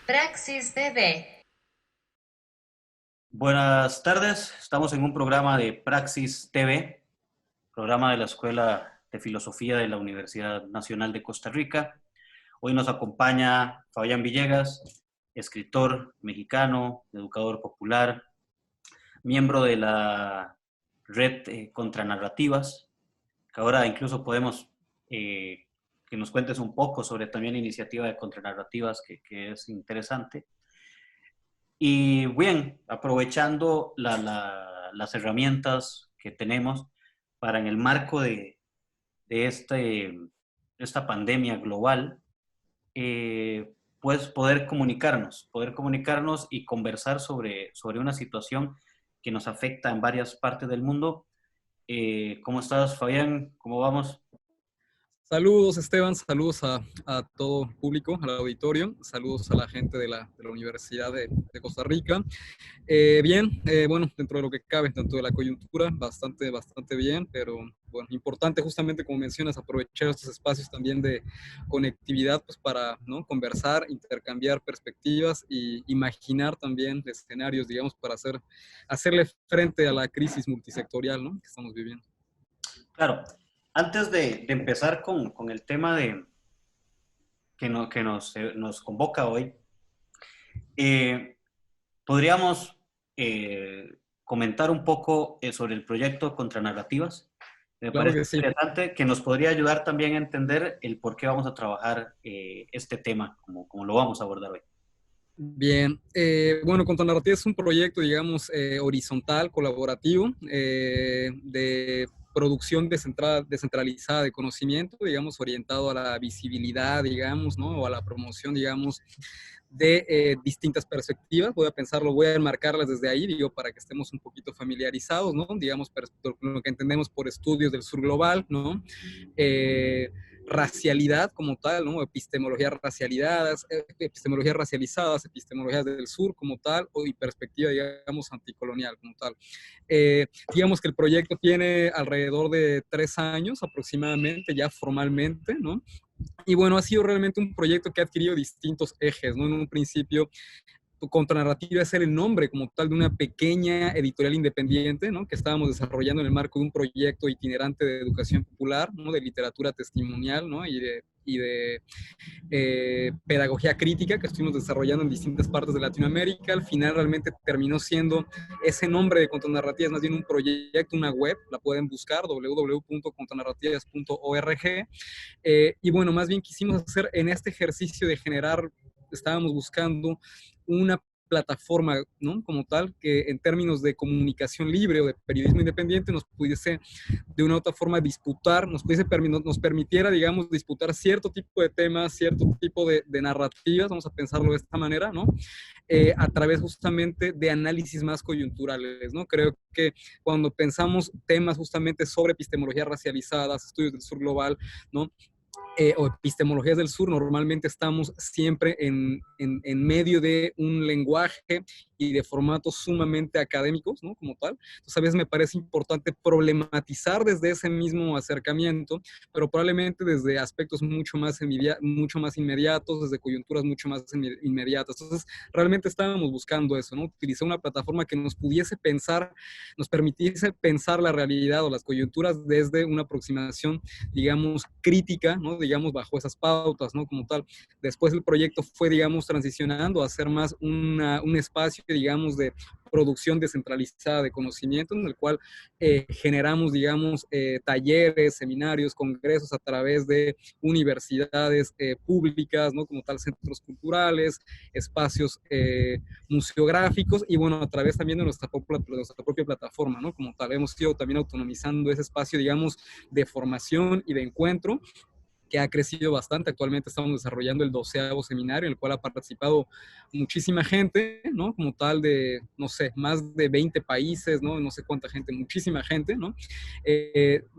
Praxis DB. Buenas tardes, estamos en un programa de Praxis TV, programa de la Escuela de Filosofía de la Universidad Nacional de Costa Rica. Hoy nos acompaña Fabián Villegas, escritor mexicano, educador popular, miembro de la red Contranarrativas, que ahora incluso podemos que nos cuentes un poco sobre también la iniciativa de Contranarrativas, que es interesante. Y bien, aprovechando las herramientas que tenemos para en el marco de esta pandemia global, pues poder comunicarnos y conversar sobre una situación que nos afecta en varias partes del mundo. ¿Cómo estás, Fabián? ¿Cómo vamos? Saludos, Esteban, saludos a todo público, al auditorio, saludos a la gente de la Universidad de Costa Rica. Bien, bueno, dentro de lo que cabe, tanto de la coyuntura, bastante bien, pero bueno, importante justamente, como mencionas, aprovechar estos espacios también de conectividad, pues para, ¿no?, conversar, intercambiar perspectivas y imaginar también escenarios, digamos, para hacerle frente a la crisis multisectorial, ¿no?, que estamos viviendo. Claro, antes de empezar con el tema que nos convoca hoy, eh, podríamos comentar un poco sobre el proyecto Contranarrativas. Me Claro parece que sí. interesante que nos podría ayudar también a entender el por qué vamos a trabajar este tema, como lo vamos a abordar hoy. Bien, bueno, Contranarrativa es un proyecto, digamos, horizontal, colaborativo, de producción descentralizada de conocimiento, digamos, orientado a la visibilidad, digamos, ¿no?, o a la promoción, digamos, de distintas perspectivas. Voy a enmarcarlas desde ahí, digo, para que estemos un poquito familiarizados, ¿no? Digamos, lo que entendemos por estudios del sur global, ¿no? Racialidad como tal, ¿no? Epistemologías racializadas, epistemologías del sur como tal, y perspectiva, digamos, anticolonial como tal. Digamos que el proyecto tiene alrededor de 3 años aproximadamente, ya formalmente, ¿no? Y bueno, ha sido realmente un proyecto que ha adquirido distintos ejes, ¿no? En un principio, Contranarrativa es el nombre como tal de una pequeña editorial independiente, ¿no?, que estábamos desarrollando en el marco de un proyecto itinerante de educación popular, ¿no?, de literatura testimonial, ¿no?, y de pedagogía crítica que estuvimos desarrollando en distintas partes de Latinoamérica. Al final realmente terminó siendo ese nombre de Contranarrativas, más bien un proyecto, una web, la pueden buscar, www.contranarrativas.org. Y bueno, más bien quisimos hacer en este ejercicio de generar, estábamos buscando una plataforma, ¿no?, como tal, que en términos de comunicación libre o de periodismo independiente nos pudiese de una u otra forma disputar, nos permitiera, digamos, disputar cierto tipo de temas, cierto tipo de narrativas, vamos a pensarlo de esta manera, ¿no? A través justamente de análisis más coyunturales, ¿no? Creo que cuando pensamos temas justamente sobre epistemologías racializadas, estudios del sur global, ¿no?, o epistemologías del sur, normalmente estamos siempre en medio de un lenguaje y de formatos sumamente académicos, ¿no?, como tal. Entonces, a veces me parece importante problematizar desde ese mismo acercamiento, pero probablemente desde aspectos mucho más inmediatos, desde coyunturas mucho más inmediatas. Entonces, realmente estábamos buscando eso, ¿no? Utilizar una plataforma que nos pudiese pensar, nos permitiese pensar la realidad o las coyunturas desde una aproximación, digamos, crítica, ¿no?, digamos, bajo esas pautas, ¿no?, como tal. Después el proyecto fue, digamos, transicionando a ser más un espacio, digamos, de producción descentralizada de conocimiento, en el cual generamos, digamos, talleres, seminarios, congresos a través de universidades públicas, ¿no?, como tal, centros culturales, espacios museográficos, y bueno, a través también de nuestra propia plataforma, ¿no?, como tal. Hemos ido también autonomizando ese espacio, digamos, de formación y de encuentro, que ha crecido bastante. Actualmente estamos desarrollando el 12º seminario, en el cual ha participado muchísima gente, ¿no?, como tal, de, no sé, más de 20 países, ¿no?, no sé cuánta gente, muchísima gente, ¿no?,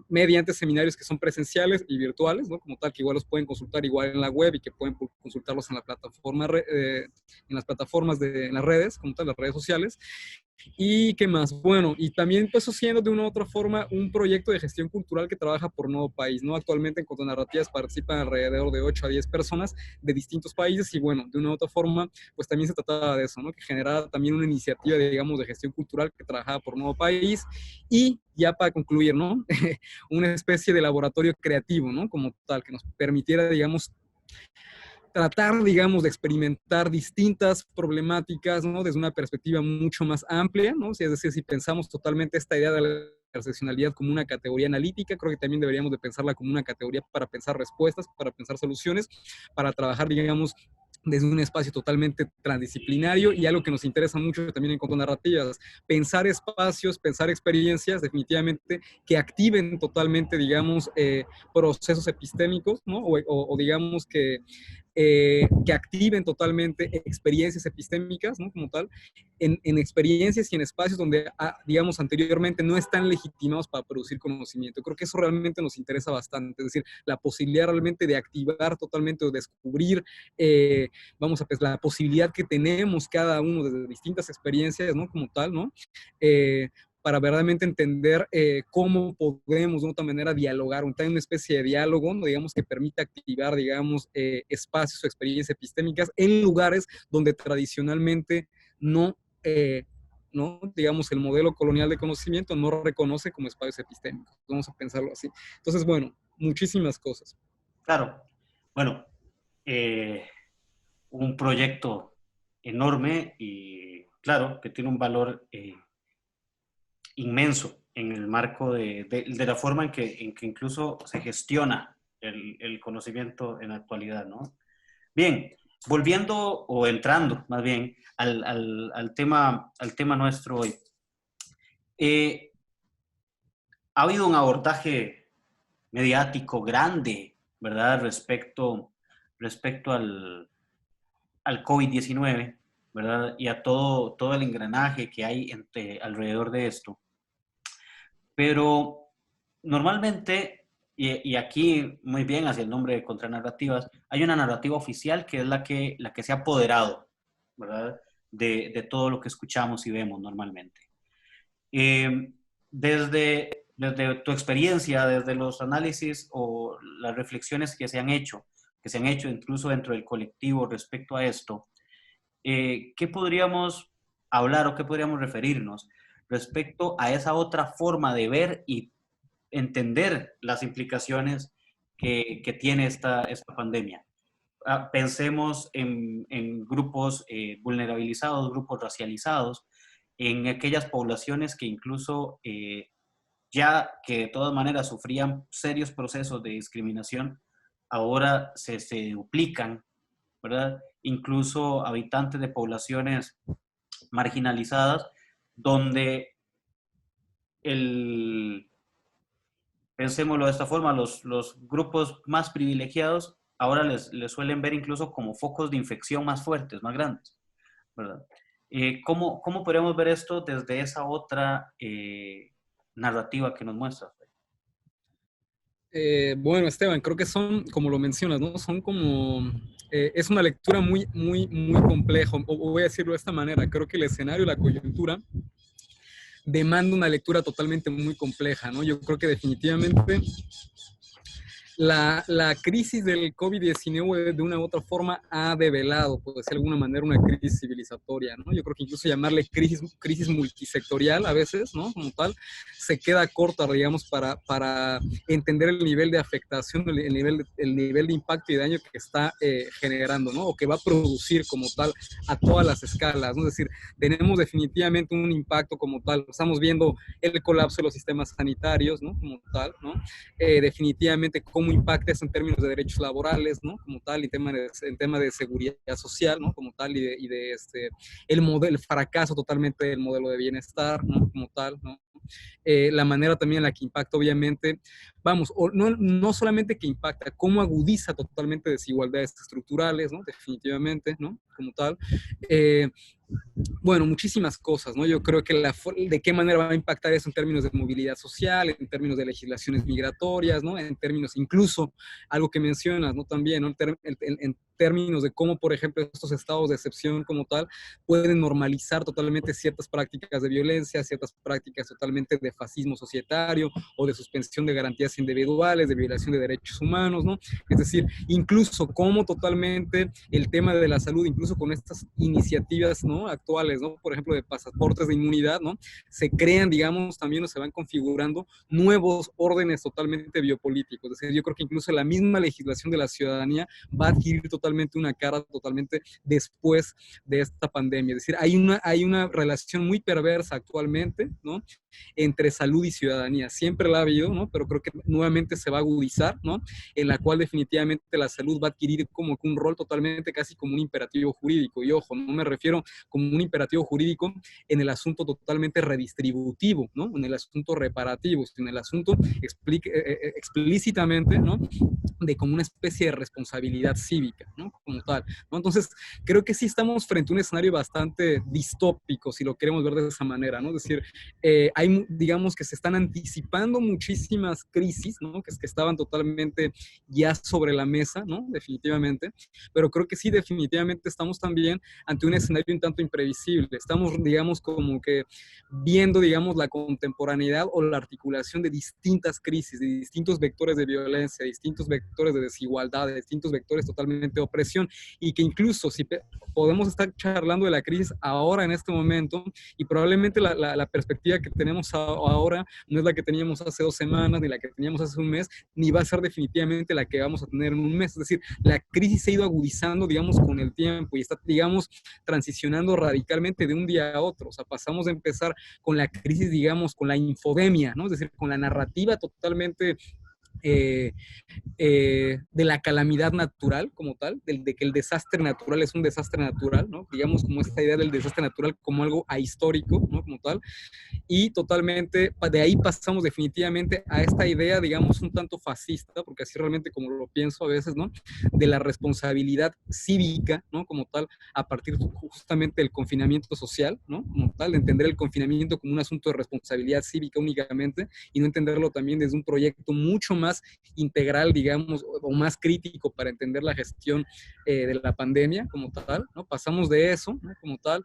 mediante seminarios que son presenciales y virtuales, ¿no?, como tal, que igual los pueden consultar igual en la web y que pueden consultarlos en la plataforma, en las plataformas en las redes, como tal, las redes sociales. ¿Y qué más? Bueno, y también empezó siendo de una u otra forma un proyecto de gestión cultural que trabaja por Nuevo País, ¿no? Actualmente en Contonarrativas participan alrededor de 8 a 10 personas de distintos países y bueno, de una u otra forma, pues también se trataba de eso, ¿no? Que generara también una iniciativa, digamos, de gestión cultural que trabajaba por Nuevo País y ya para concluir, ¿no? Una especie de laboratorio creativo, ¿no? Como tal, que nos permitiera, digamos, tratar, digamos, de experimentar distintas problemáticas, ¿no? Desde una perspectiva mucho más amplia, ¿no? Es decir, si pensamos totalmente esta idea de la interseccionalidad como una categoría analítica, creo que también deberíamos de pensarla como una categoría para pensar respuestas, para pensar soluciones, para trabajar, digamos, desde un espacio totalmente transdisciplinario y algo que nos interesa mucho también en cuanto a narrativas, pensar espacios, pensar experiencias definitivamente que activen totalmente, digamos, procesos epistémicos, ¿no? O digamos que activen totalmente experiencias epistémicas, ¿no? Como tal, en experiencias y en espacios donde, digamos, anteriormente no están legitimados para producir conocimiento. Creo que eso realmente nos interesa bastante, es decir, la posibilidad realmente de activar totalmente o descubrir, vamos a pues, la posibilidad que tenemos cada uno desde distintas experiencias, ¿no? Como tal, ¿no? Para verdaderamente entender cómo podemos de otra manera dialogar, una especie de diálogo, ¿no? Digamos, que permita activar, digamos, espacios o experiencias epistémicas en lugares donde tradicionalmente no, no, digamos, el modelo colonial de conocimiento no reconoce como espacios epistémicos. Vamos a pensarlo así. Entonces, bueno, muchísimas cosas. Claro. Bueno, un proyecto enorme y claro, que tiene un valor inmenso en el marco de la forma en que incluso se gestiona el conocimiento en la actualidad, ¿no? Bien, volviendo o entrando más bien al tema nuestro hoy. Eh, ha habido un abordaje mediático grande, ¿verdad? Respecto al COVID-19, ¿verdad? Y a todo el engranaje que hay alrededor de esto. Pero normalmente, y aquí muy bien hacia el nombre de contranarrativas, hay una narrativa oficial que es la que se ha apoderado, ¿verdad? De todo lo que escuchamos y vemos normalmente. Eh, desde tu experiencia, desde los análisis o las reflexiones que se han hecho incluso dentro del colectivo respecto a esto, ¿qué podríamos hablar o qué podríamos referirnos respecto a esa otra forma de ver y entender las implicaciones que tiene esta pandemia? Pensemos en grupos vulnerabilizados, grupos racializados, en aquellas poblaciones que incluso ya que de todas maneras sufrían serios procesos de discriminación, ahora se duplican, ¿verdad? Incluso habitantes de poblaciones marginalizadas, donde pensémoslo de esta forma, los grupos más privilegiados ahora les suelen ver incluso como focos de infección más fuertes, más grandes, ¿verdad? ¿Cómo podemos ver esto desde esa otra narrativa que nos muestra? Bueno, Esteban, creo que son, como lo mencionas, ¿no? Son como, es una lectura muy, muy, muy compleja, o voy a decirlo de esta manera, creo que el escenario, la coyuntura, demanda una lectura totalmente muy compleja, ¿no? Yo creo que definitivamente la crisis del COVID-19 de una u otra forma ha develado, por decir de alguna manera, una crisis civilizatoria, ¿no? Yo creo que incluso llamarle crisis multisectorial a veces, ¿no? Como tal, se queda corta, digamos, para entender el nivel de afectación, el nivel de impacto y daño que está generando, ¿no? O que va a producir como tal a todas las escalas, ¿no? Es decir, tenemos definitivamente un impacto como tal. Estamos viendo el colapso de los sistemas sanitarios, ¿no? Como tal, ¿no? Definitivamente cómo impacta eso en términos de derechos laborales, ¿no? Como tal, y en tema de seguridad social, ¿no? Como tal, y de el fracaso totalmente del modelo de bienestar, ¿no? Como tal, ¿no? La manera también en la que impacta, obviamente, vamos, no solamente que impacta, cómo agudiza totalmente desigualdades estructurales, ¿no? Definitivamente, ¿no? Como tal. Bueno, muchísimas cosas, ¿no? Yo creo que de qué manera va a impactar eso en términos de movilidad social, en términos de legislaciones migratorias, ¿no? En términos, incluso, algo que mencionas, ¿no? También, ¿no? En términos de cómo, por ejemplo, estos estados de excepción como tal pueden normalizar totalmente ciertas prácticas de violencia, ciertas prácticas totalmente de fascismo societario o de suspensión de garantías individuales, de violación de derechos humanos, ¿no? Es decir, incluso cómo totalmente el tema de la salud, incluso con estas iniciativas, ¿no? Actuales, ¿no? Por ejemplo, de pasaportes de inmunidad, ¿no? Se crean, digamos, también o se van configurando nuevos órdenes totalmente biopolíticos. Es decir, yo creo que incluso la misma legislación de la ciudadanía va a adquirir totalmente una cara totalmente después de esta pandemia. Es decir, hay una relación muy perversa actualmente, ¿no? Entre salud y ciudadanía. Siempre la ha habido, ¿no? Pero creo que nuevamente se va a agudizar, ¿no? En la cual definitivamente la salud va a adquirir como que un rol totalmente casi como un imperativo jurídico. Y ojo, no me refiero como un imperativo jurídico en el asunto totalmente redistributivo, ¿no? En el asunto reparativo, sino en el asunto explícitamente, ¿no? De como una especie de responsabilidad cívica, ¿no? Como tal, ¿no? Entonces, creo que sí estamos frente a un escenario bastante distópico, si lo queremos ver de esa manera, ¿no? Es decir, hay, digamos, que se están anticipando muchísimas crisis, ¿no? Que estaban totalmente ya sobre la mesa, ¿no? Definitivamente, pero creo que sí, definitivamente estamos también ante un escenario un tanto imprevisible. Estamos, digamos, como que viendo, digamos, la contemporaneidad o la articulación de distintas crisis, de distintos vectores de violencia, de distintos vectores de desigualdad, de distintos vectores totalmente de opresión, y que incluso si podemos estar charlando de la crisis ahora en este momento, y probablemente la perspectiva que tenemos ahora no es la que teníamos hace 2 semanas, ni la que teníamos hace un mes, ni va a ser definitivamente la que vamos a tener en un mes. Es decir, la crisis se ha ido agudizando, digamos, con el tiempo y está, digamos, transicionando radicalmente de un día a otro. O sea, pasamos de empezar con la crisis, digamos, con la infodemia, ¿no? Es decir, con la narrativa totalmente de la calamidad natural como tal, de que el desastre natural es un desastre natural, ¿no? Digamos, como esta idea del desastre natural como algo ahistórico, ¿no? Como tal, y totalmente de ahí pasamos definitivamente a esta idea, digamos, un tanto fascista, porque así realmente como lo pienso a veces, ¿no? De la responsabilidad cívica, ¿no? Como tal, a partir justamente del confinamiento social, ¿no? Como tal, de entender el confinamiento como un asunto de responsabilidad cívica únicamente y no entenderlo también desde un proyecto mucho más integral, digamos, o más crítico para entender la gestión de la pandemia como tal, ¿no? Pasamos de eso, ¿no? Como tal,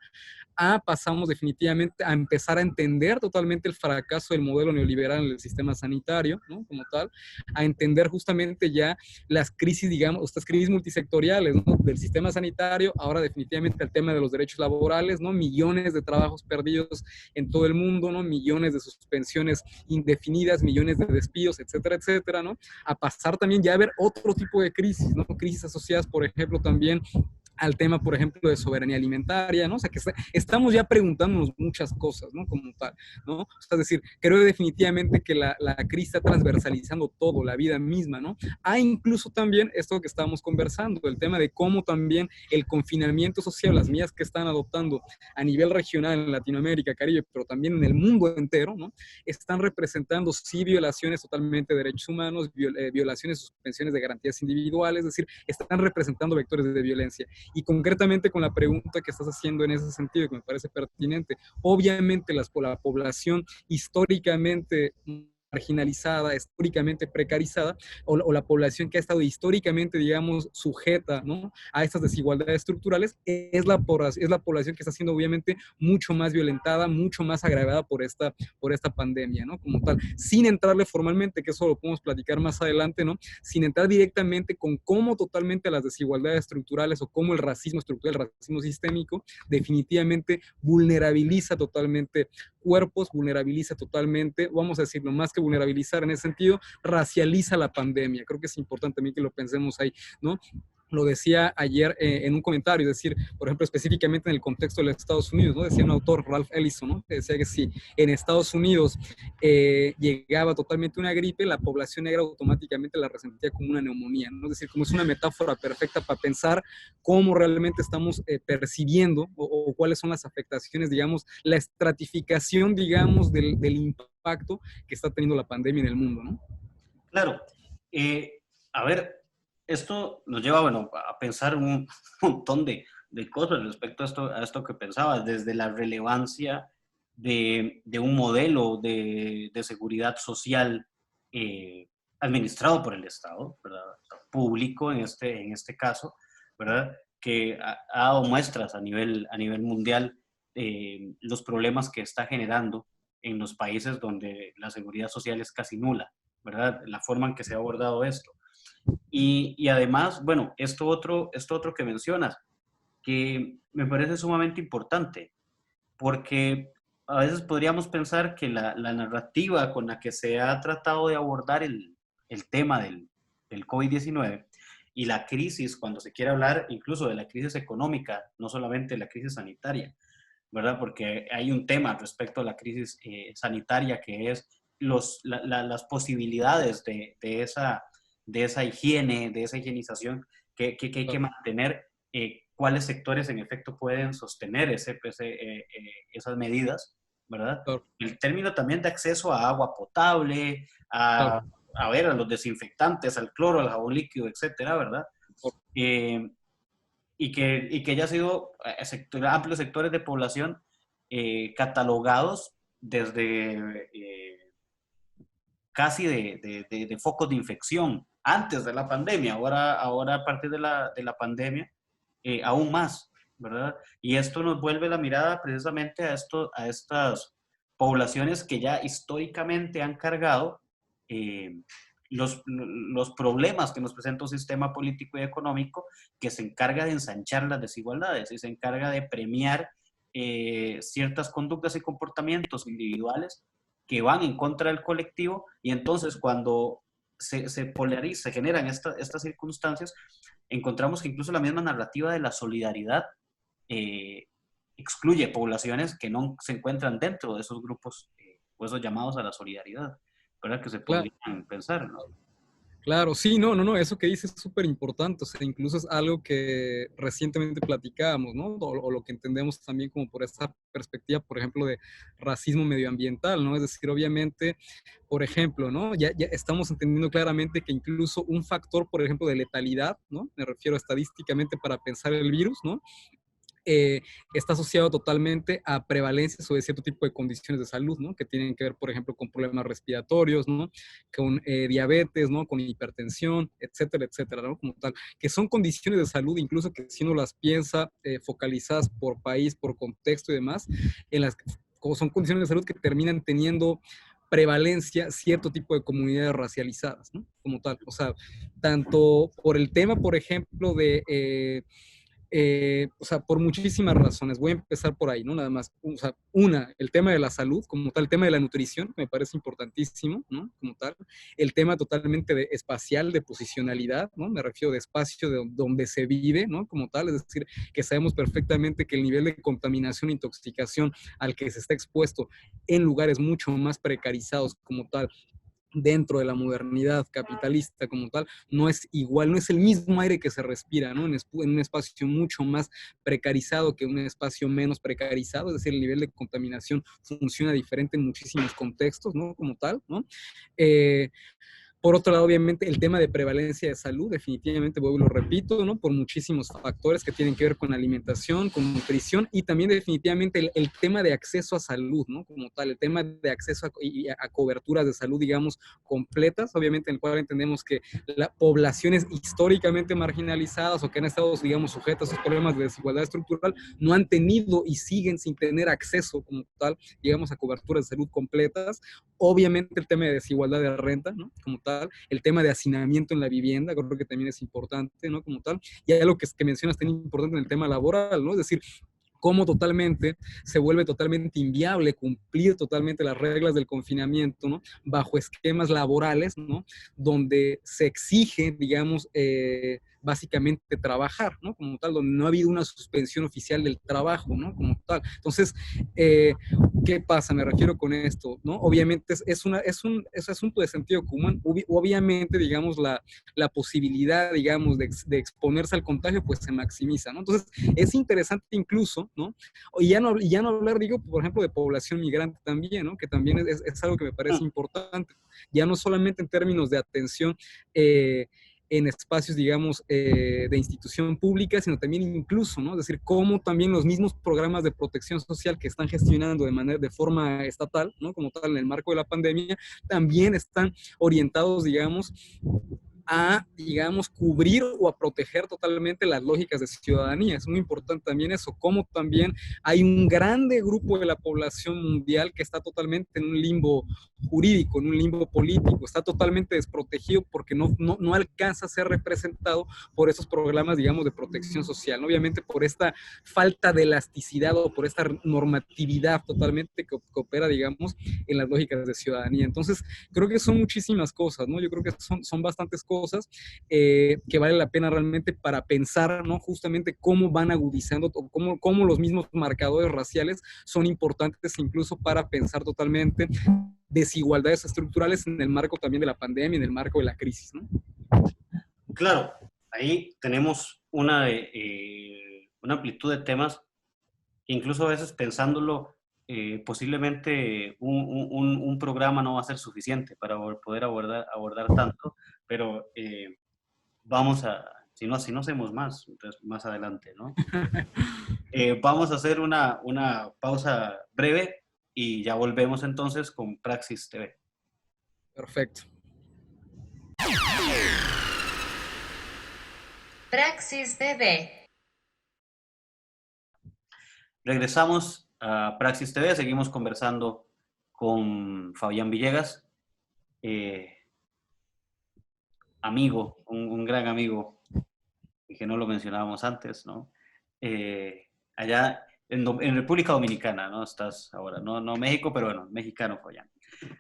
pasamos definitivamente a empezar a entender totalmente el fracaso del modelo neoliberal en el sistema sanitario, ¿no? Como tal, a entender justamente ya las crisis, digamos, estas crisis multisectoriales, ¿no? Del sistema sanitario, ahora definitivamente el tema de los derechos laborales, ¿no? Millones de trabajos perdidos en todo el mundo, ¿no? Millones de suspensiones indefinidas, millones de despidos, etcétera, etcétera, ¿no? A pasar también ya a ver otro tipo de crisis, ¿no? Crisis asociadas, por ejemplo, también al tema, por ejemplo, de soberanía alimentaria, ¿no? O sea, que estamos ya preguntándonos muchas cosas, ¿no? Como tal, ¿no? O sea, es decir, creo definitivamente que la crisis está transversalizando todo, la vida misma, ¿no? Incluso también esto que estábamos conversando, el tema de cómo también el confinamiento social, las medidas que están adoptando a nivel regional en Latinoamérica, Caribe, pero también en el mundo entero, ¿no? Están representando, sí, violaciones totalmente de derechos humanos, violaciones, suspensiones de garantías individuales, es decir, están representando vectores de violencia. Y concretamente con la pregunta que estás haciendo en ese sentido, que me parece pertinente, obviamente la población históricamente marginalizada, históricamente precarizada, o la población que ha estado históricamente, digamos, sujeta, ¿no? A estas desigualdades estructurales, es la población que está siendo obviamente mucho más violentada, mucho más agravada por esta pandemia, ¿no? Como tal, sin entrarle formalmente, que eso lo podemos platicar más adelante, ¿no? Sin entrar directamente con cómo totalmente las desigualdades estructurales o cómo el racismo estructural, el racismo sistémico, definitivamente vulnerabiliza totalmente cuerpos, vulnerabiliza totalmente, vamos a decirlo, más que vulnerabilizar en ese sentido, racializa la pandemia. Creo que es importante también que lo pensemos ahí, ¿no? Lo decía ayer en un comentario, es decir, por ejemplo, específicamente en el contexto de los Estados Unidos, ¿no? Decía un autor, Ralph Ellison, ¿no? Que decía que si en Estados Unidos llegaba totalmente una gripe, la población negra automáticamente la resentía como una neumonía, ¿no? Es decir, como es una metáfora perfecta para pensar cómo realmente estamos percibiendo o cuáles son las afectaciones, digamos, la estratificación, digamos, del impacto que está teniendo la pandemia en el mundo, ¿no? Claro. A ver, esto nos lleva, bueno, a pensar un montón de de cosas respecto a esto que pensabas, desde la relevancia de un modelo de seguridad social administrado por el Estado, ¿verdad? O sea, público en este caso, ¿verdad? Que ha dado muestras a nivel mundial los problemas que está generando en los países donde la seguridad social es casi nula, ¿verdad? La forma en que se ha abordado esto. Y además, bueno, esto otro que mencionas, que me parece sumamente importante, porque a veces podríamos pensar que la narrativa con la que se ha tratado de abordar el tema del COVID-19 y la crisis, cuando se quiere hablar incluso de la crisis económica, no solamente la crisis sanitaria, ¿verdad? Porque hay un tema respecto a la crisis sanitaria que es las posibilidades de esa higiene, de esa higienización que hay que mantener, cuáles sectores en efecto pueden sostener esas medidas, ¿verdad? Claro, El término también de acceso a agua potable, claro, a ver, a los desinfectantes, al cloro, al jabón líquido, etcétera, ¿verdad? Eh, y que haya sido amplios sectores de población catalogados desde casi de focos de infección antes de la pandemia, ahora a partir de la pandemia, aún más, ¿verdad? Y esto nos vuelve la mirada precisamente a estas poblaciones que ya históricamente han cargado eh, los problemas que nos presenta un sistema político y económico que se encarga de ensanchar las desigualdades y se encarga de premiar ciertas conductas y comportamientos individuales que van en contra del colectivo, y entonces cuando se polariza, se generan estas circunstancias, encontramos que incluso la misma narrativa de la solidaridad eh, excluye poblaciones que no se encuentran dentro de esos grupos o esos llamados a la solidaridad, ¿verdad? Que se claro. podrían pensar, ¿no? Claro, sí, no, eso que dices es súper importante, o sea, incluso es algo que recientemente platicábamos, ¿no? O lo que entendemos también como por esta perspectiva, por ejemplo, de racismo medioambiental, ¿no? Es decir, obviamente, por ejemplo, ¿no? Ya estamos entendiendo claramente que incluso un factor, por ejemplo, de letalidad, ¿no? Me refiero estadísticamente para pensar el virus, ¿no? eh, está asociado totalmente a prevalencias o de cierto tipo de condiciones de salud, ¿no? Que tienen que ver, por ejemplo, con problemas respiratorios, ¿no? Con diabetes, ¿no? Con hipertensión, etcétera, etcétera, ¿no? Como tal, que son condiciones de salud, incluso que si uno las piensa focalizadas por país, por contexto y demás, en las como son condiciones de salud que terminan teniendo prevalencia cierto tipo de comunidades racializadas, ¿no? Como tal, o sea, tanto por el tema, por ejemplo, o sea, por muchísimas razones. Voy a empezar por ahí, ¿no? Nada más. O sea, el tema de la salud, como tal, el tema de la nutrición, me parece importantísimo, ¿no? Como tal. El tema totalmente espacial, de posicionalidad, ¿no? Me refiero de espacio de donde se vive, ¿no? Como tal, es decir, que sabemos perfectamente que el nivel de contaminación e intoxicación al que se está expuesto en lugares mucho más precarizados como tal, dentro de la modernidad capitalista como tal, no es igual, no es el mismo aire que se respira, ¿no? En un espacio mucho más precarizado que un espacio menos precarizado, es decir, el nivel de contaminación funciona diferente en muchísimos contextos, ¿no? Como tal, ¿no? Por otro lado, obviamente, el tema de prevalencia de salud, definitivamente, vuelvo y lo repito, ¿no? Por muchísimos factores que tienen que ver con alimentación, con nutrición y también definitivamente el tema de acceso a salud, ¿no? Como tal, el tema de acceso a coberturas de salud, digamos, completas, obviamente, en el cual entendemos que las poblaciones históricamente marginalizadas o que han estado, digamos, sujetas a esos problemas de desigualdad estructural, no han tenido y siguen sin tener acceso como tal, digamos, a coberturas de salud completas. Obviamente el tema de desigualdad de renta, ¿no? Como tal, el tema de hacinamiento en la vivienda, creo que también es importante, ¿no? Como tal, y hay algo que mencionas tan importante en el tema laboral, ¿no? Es decir, cómo totalmente se vuelve totalmente inviable cumplir totalmente las reglas del confinamiento, ¿no? Bajo esquemas laborales, ¿no? Donde se exige, digamos, básicamente trabajar, ¿no? Como tal, donde no ha habido una suspensión oficial del trabajo, ¿no? Como tal. Entonces, ¿qué pasa? Me refiero con esto, ¿no? Obviamente es un asunto de sentido común. Obviamente, digamos, la posibilidad, digamos, de exponerse al contagio, pues se maximiza, ¿no? Entonces, es interesante incluso, ¿no? Y ya no hablar, digo, por ejemplo, de población migrante también, ¿no? Que también es algo que me parece importante. Ya no solamente en términos de atención en espacios, digamos, de institución pública, sino también incluso, ¿no? Es decir, cómo también los mismos programas de protección social que están gestionando de forma estatal, ¿no? Como tal, en el marco de la pandemia, también están orientados, digamos, a, digamos, cubrir o a proteger totalmente las lógicas de ciudadanía. Es muy importante también eso, como también hay un grande grupo de la población mundial que está totalmente en un limbo jurídico, en un limbo político, está totalmente desprotegido porque no alcanza a ser representado por esos programas, digamos, de protección social, ¿no? Obviamente por esta falta de elasticidad o por esta normatividad totalmente que opera, digamos, en las lógicas de ciudadanía. Entonces, creo que son muchísimas cosas, ¿no? Yo creo que son bastantes cosas que vale la pena realmente para pensar, ¿no? Justamente cómo van agudizando, o cómo los mismos marcadores raciales son importantes incluso para pensar totalmente desigualdades estructurales en el marco también de la pandemia, en el marco de la crisis, ¿no? Claro, ahí tenemos una amplitud de temas que incluso a veces pensándolo, posiblemente un programa no va a ser suficiente para poder abordar tanto, pero vamos a, si no hacemos más, entonces más adelante, ¿no? Vamos a hacer una pausa breve y ya volvemos entonces con Praxis TV. Perfecto. Praxis TV. Regresamos a Praxis TV, seguimos conversando con Fabián Villegas, amigo, un gran amigo, y que no lo mencionábamos antes, ¿no? Allá en República Dominicana, ¿no? Estás ahora, no México, pero bueno, mexicano, Fabián.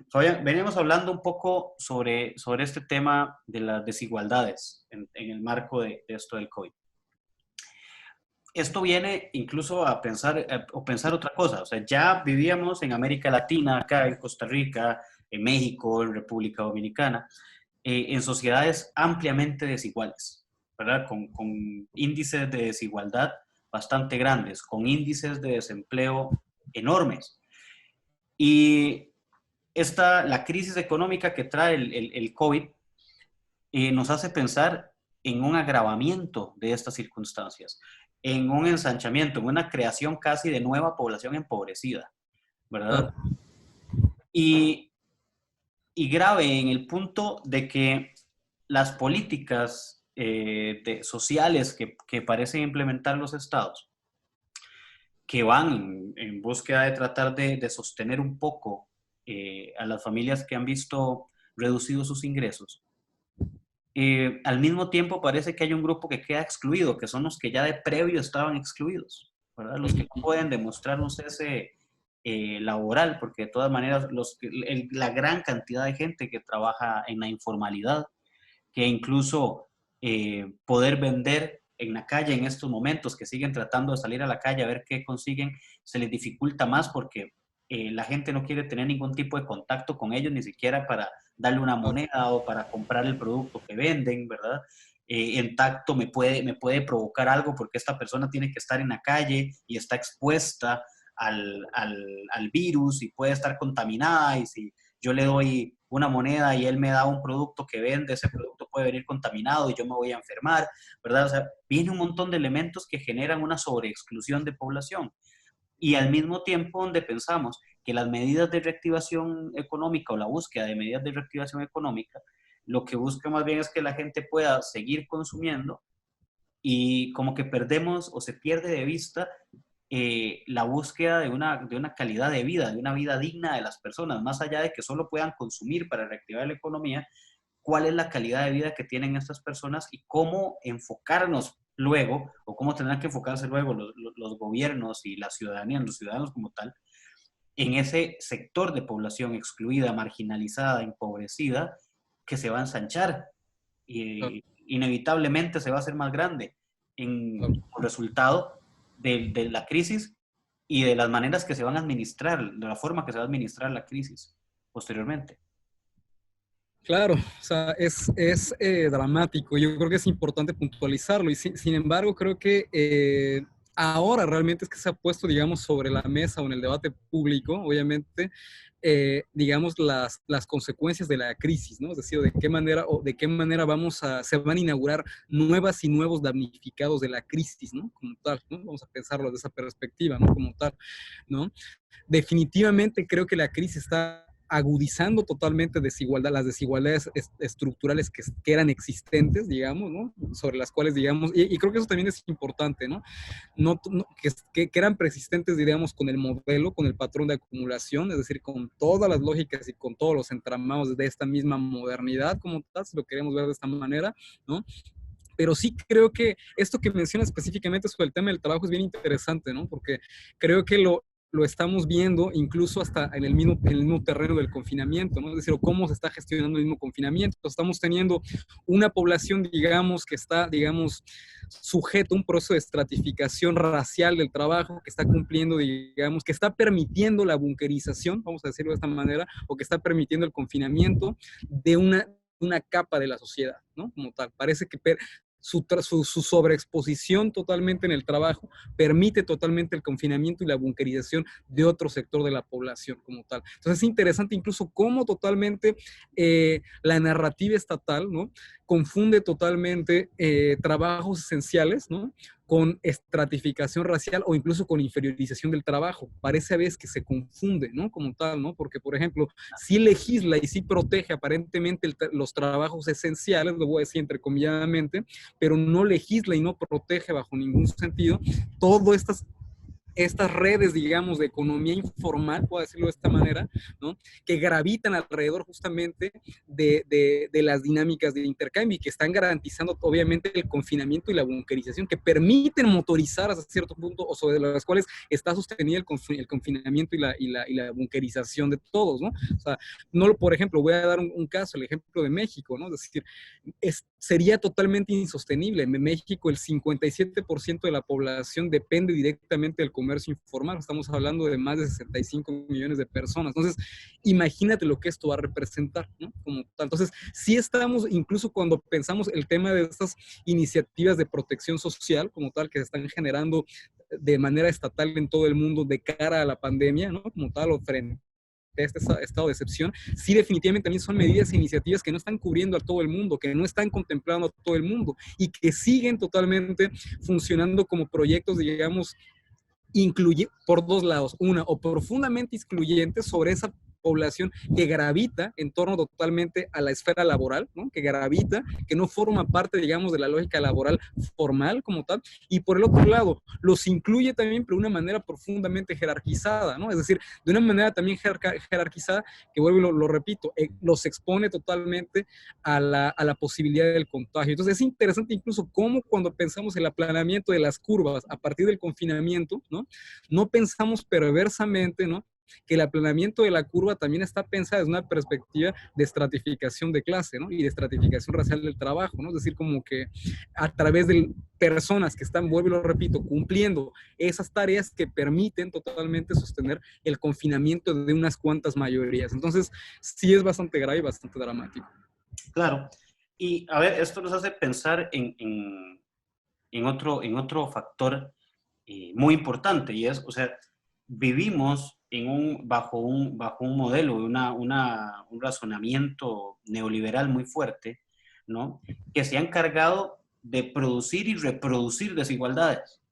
Fabián, veníamos hablando un poco sobre este tema de las desigualdades en el marco de esto del COVID. Esto viene incluso a pensar otra cosa. O sea, ya vivíamos en América Latina, acá en Costa Rica, en México, en República Dominicana, en sociedades ampliamente desiguales, ¿verdad? Con índices de desigualdad bastante grandes, con índices de desempleo enormes. Y la crisis económica que trae el COVID nos hace pensar en un agravamiento de estas circunstancias, en un ensanchamiento, en una creación casi de nueva población empobrecida, ¿verdad? Claro. Y grave en el punto de que las políticas sociales que parecen implementar los estados, que van en búsqueda de tratar de sostener un poco a las familias que han visto reducidos sus ingresos, al mismo tiempo parece que hay un grupo que queda excluido, que son los que ya de previo estaban excluidos, ¿verdad? Los que no pueden demostrar un cese laboral, porque de todas maneras la gran cantidad de gente que trabaja en la informalidad, que incluso poder vender en la calle en estos momentos, que siguen tratando de salir a la calle a ver qué consiguen, se les dificulta más porque la gente no quiere tener ningún tipo de contacto con ellos, ni siquiera para darle una moneda o para comprar el producto que venden, ¿verdad? En tacto me puede provocar algo porque esta persona tiene que estar en la calle y está expuesta al virus y puede estar contaminada, y si yo le doy una moneda y él me da un producto que vende, ese producto puede venir contaminado y yo me voy a enfermar, ¿verdad? O sea, viene un montón de elementos que generan una sobreexclusión de población. Y al mismo tiempo donde pensamos que las medidas de reactivación económica o la búsqueda de medidas de reactivación económica, lo que busca más bien es que la gente pueda seguir consumiendo, y como que perdemos o se pierde de vista la búsqueda de una calidad de vida, de una vida digna de las personas, más allá de que solo puedan consumir para reactivar la economía. ¿Cuál es la calidad de vida que tienen estas personas y cómo enfocarnos luego, o cómo tendrán que enfocarse luego los gobiernos y la ciudadanía, los ciudadanos como tal, en ese sector de población excluida, marginalizada, empobrecida, que se va a ensanchar y inevitablemente se va a hacer más grande como resultado de la crisis y de las maneras que se van a administrar, de la forma que se va a administrar la crisis posteriormente? Claro, o sea, es dramático. Yo creo que es importante puntualizarlo y sin embargo creo que ahora realmente es que se ha puesto, digamos, sobre la mesa o en el debate público, obviamente, digamos, las consecuencias de la crisis, ¿no? Es decir, de qué manera se van a inaugurar nuevas y nuevos damnificados de la crisis, ¿no? Como tal, ¿no? Vamos a pensarlo desde esa perspectiva, ¿no? Como tal, ¿no? Definitivamente creo que la crisis está agudizando totalmente las desigualdades estructurales que eran existentes, digamos, ¿no? Sobre las cuales, digamos, y creo que eso también es importante, ¿no? Que eran persistentes, diríamos, con el modelo, con el patrón de acumulación, es decir, con todas las lógicas y con todos los entramados de esta misma modernidad, como tal, si lo queremos ver de esta manera, ¿no? Pero sí creo que esto que menciona específicamente sobre el tema del trabajo es bien interesante, ¿no? Porque creo que lo estamos viendo incluso hasta en el mismo terreno del confinamiento, ¿no? Es decir, cómo se está gestionando el mismo confinamiento. Estamos teniendo una población, digamos, que está, digamos, sujeto a un proceso de estratificación racial del trabajo, que está cumpliendo, digamos, que está permitiendo la bunkerización, vamos a decirlo de esta manera, o que está permitiendo el confinamiento de una capa de la sociedad, ¿no? Como tal. Parece que su sobreexposición totalmente en el trabajo permite totalmente el confinamiento y la bunkerización de otro sector de la población como tal. Entonces es interesante incluso cómo totalmente la narrativa estatal, ¿no? Confunde totalmente trabajos esenciales, ¿no? Con estratificación racial o incluso con inferiorización del trabajo. Parece a veces que se confunde, ¿no? Como tal, ¿no? Porque, por ejemplo, sí legisla y sí protege aparentemente los trabajos esenciales, lo voy a decir entrecomilladamente, pero no legisla y no protege bajo ningún sentido todas estas redes, digamos, de economía informal, puedo decirlo de esta manera, ¿no? Que gravitan alrededor justamente de las dinámicas de intercambio y que están garantizando, obviamente, el confinamiento y la bunkerización, que permiten motorizar hasta cierto punto, o sobre las cuales está sostenido el confinamiento y la bunkerización de todos, ¿no? O sea, por ejemplo, voy a dar un caso, el ejemplo de México, ¿no? Es decir, sería totalmente insostenible. En México, el 57% de la población depende directamente del comercio informal. Estamos hablando de más de 65 millones de personas. Entonces, imagínate lo que esto va a representar, ¿no? Como tal. Entonces, sí estamos, incluso cuando pensamos el tema de estas iniciativas de protección social, como tal, que se están generando de manera estatal en todo el mundo de cara a la pandemia, ¿no? Como tal, o frente de este estado de excepción, sí definitivamente también son medidas e iniciativas que no están cubriendo a todo el mundo, que no están contemplando a todo el mundo y que siguen totalmente funcionando como proyectos, digamos, por dos lados. Una, o profundamente excluyente sobre esa población que gravita en torno totalmente a la esfera laboral, ¿no? Que gravita, que no forma parte, digamos, de la lógica laboral formal como tal, y por el otro lado, los incluye también, pero de una manera profundamente jerarquizada, ¿no? Es decir, de una manera también jerarquizada, que vuelvo y lo repito, los expone totalmente a la posibilidad del contagio. Entonces es interesante incluso cómo cuando pensamos el aplanamiento de las curvas a partir del confinamiento, ¿no? No pensamos perversamente, ¿no? Que el aplanamiento de la curva también está pensada desde una perspectiva de estratificación de clase, ¿no? Y de estratificación racial del trabajo, ¿no? Es decir, como que a través de personas que están, vuelvo y lo repito, cumpliendo esas tareas que permiten totalmente sostener el confinamiento de unas cuantas mayorías. Entonces, sí es bastante grave y bastante dramático. Claro. Y a ver, esto nos hace pensar en otro factor muy importante, y es, o sea, vivimos bajo un modelo, un razonamiento neoliberal muy fuerte, ¿no? Que se ha encargado de producir y reproducir desigualdades,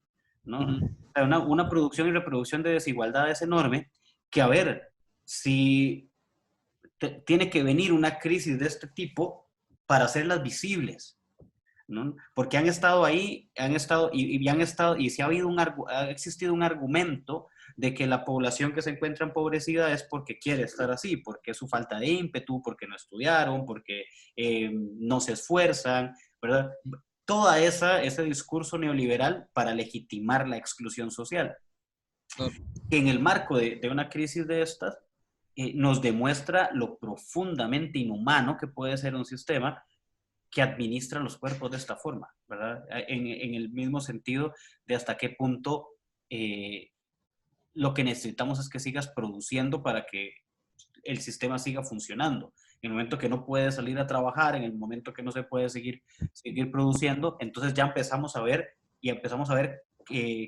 ¿no? Uh-huh. O sea, una producción y reproducción de desigualdades enorme que, a ver, si tiene que venir una crisis de este tipo para hacerlas visibles, ¿no? Porque han estado ahí, y si ha existido un argumento de que la población que se encuentra empobrecida es porque quiere estar así, porque es su falta de ímpetu, porque no estudiaron, porque no se esfuerzan, ¿verdad? Ese discurso neoliberal para legitimar la exclusión social. Claro. Que en el marco de una crisis de estas, nos demuestra lo profundamente inhumano que puede ser un sistema que administra los cuerpos de esta forma, ¿verdad? En el mismo sentido de hasta qué punto lo que necesitamos es que sigas produciendo para que el sistema siga funcionando. En el momento que no puede salir a trabajar, en el momento que no se puede seguir produciendo, entonces ya empezamos a ver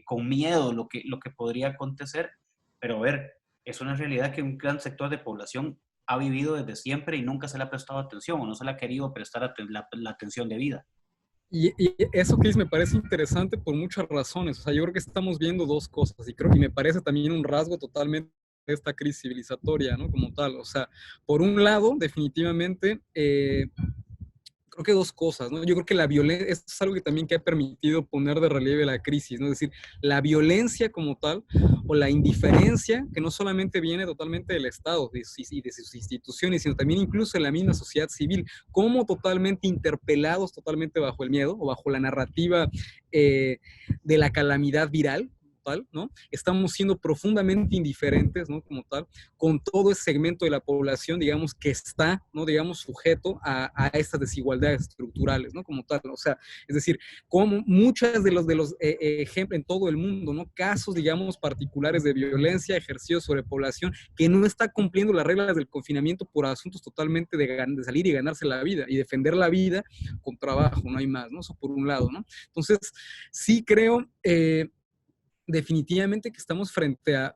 con miedo lo que podría acontecer, pero a ver, es una realidad que un gran sector de población ha vivido desde siempre y nunca se le ha prestado atención o no se le ha querido prestar la atención debida. Y eso que dices me parece interesante por muchas razones. O sea, yo creo que estamos viendo dos cosas y me parece también un rasgo totalmente de esta crisis civilizatoria, ¿no? Como tal. O sea, por un lado, definitivamente, creo que dos cosas, ¿no? Yo creo que la violencia, esto es algo que también que ha permitido poner de relieve la crisis, ¿no? Es decir, la violencia como tal o la indiferencia que no solamente viene totalmente del Estado y de sus instituciones, sino también incluso en la misma sociedad civil, como totalmente interpelados, totalmente bajo el miedo o bajo la narrativa de la calamidad viral, tal, ¿no? Estamos siendo profundamente indiferentes, ¿no? Como tal, con todo ese segmento de la población, digamos, que está, ¿no? Digamos, sujeto a estas desigualdades estructurales, ¿no? Como tal, o sea, es decir, como muchas de los ejemplos en todo el mundo, ¿no? Casos, digamos, particulares de violencia ejercidos sobre población que no está cumpliendo las reglas del confinamiento por asuntos totalmente de salir y ganarse la vida y defender la vida con trabajo, no hay más, ¿no? Eso por un lado, ¿no? Entonces, sí creo definitivamente que estamos frente a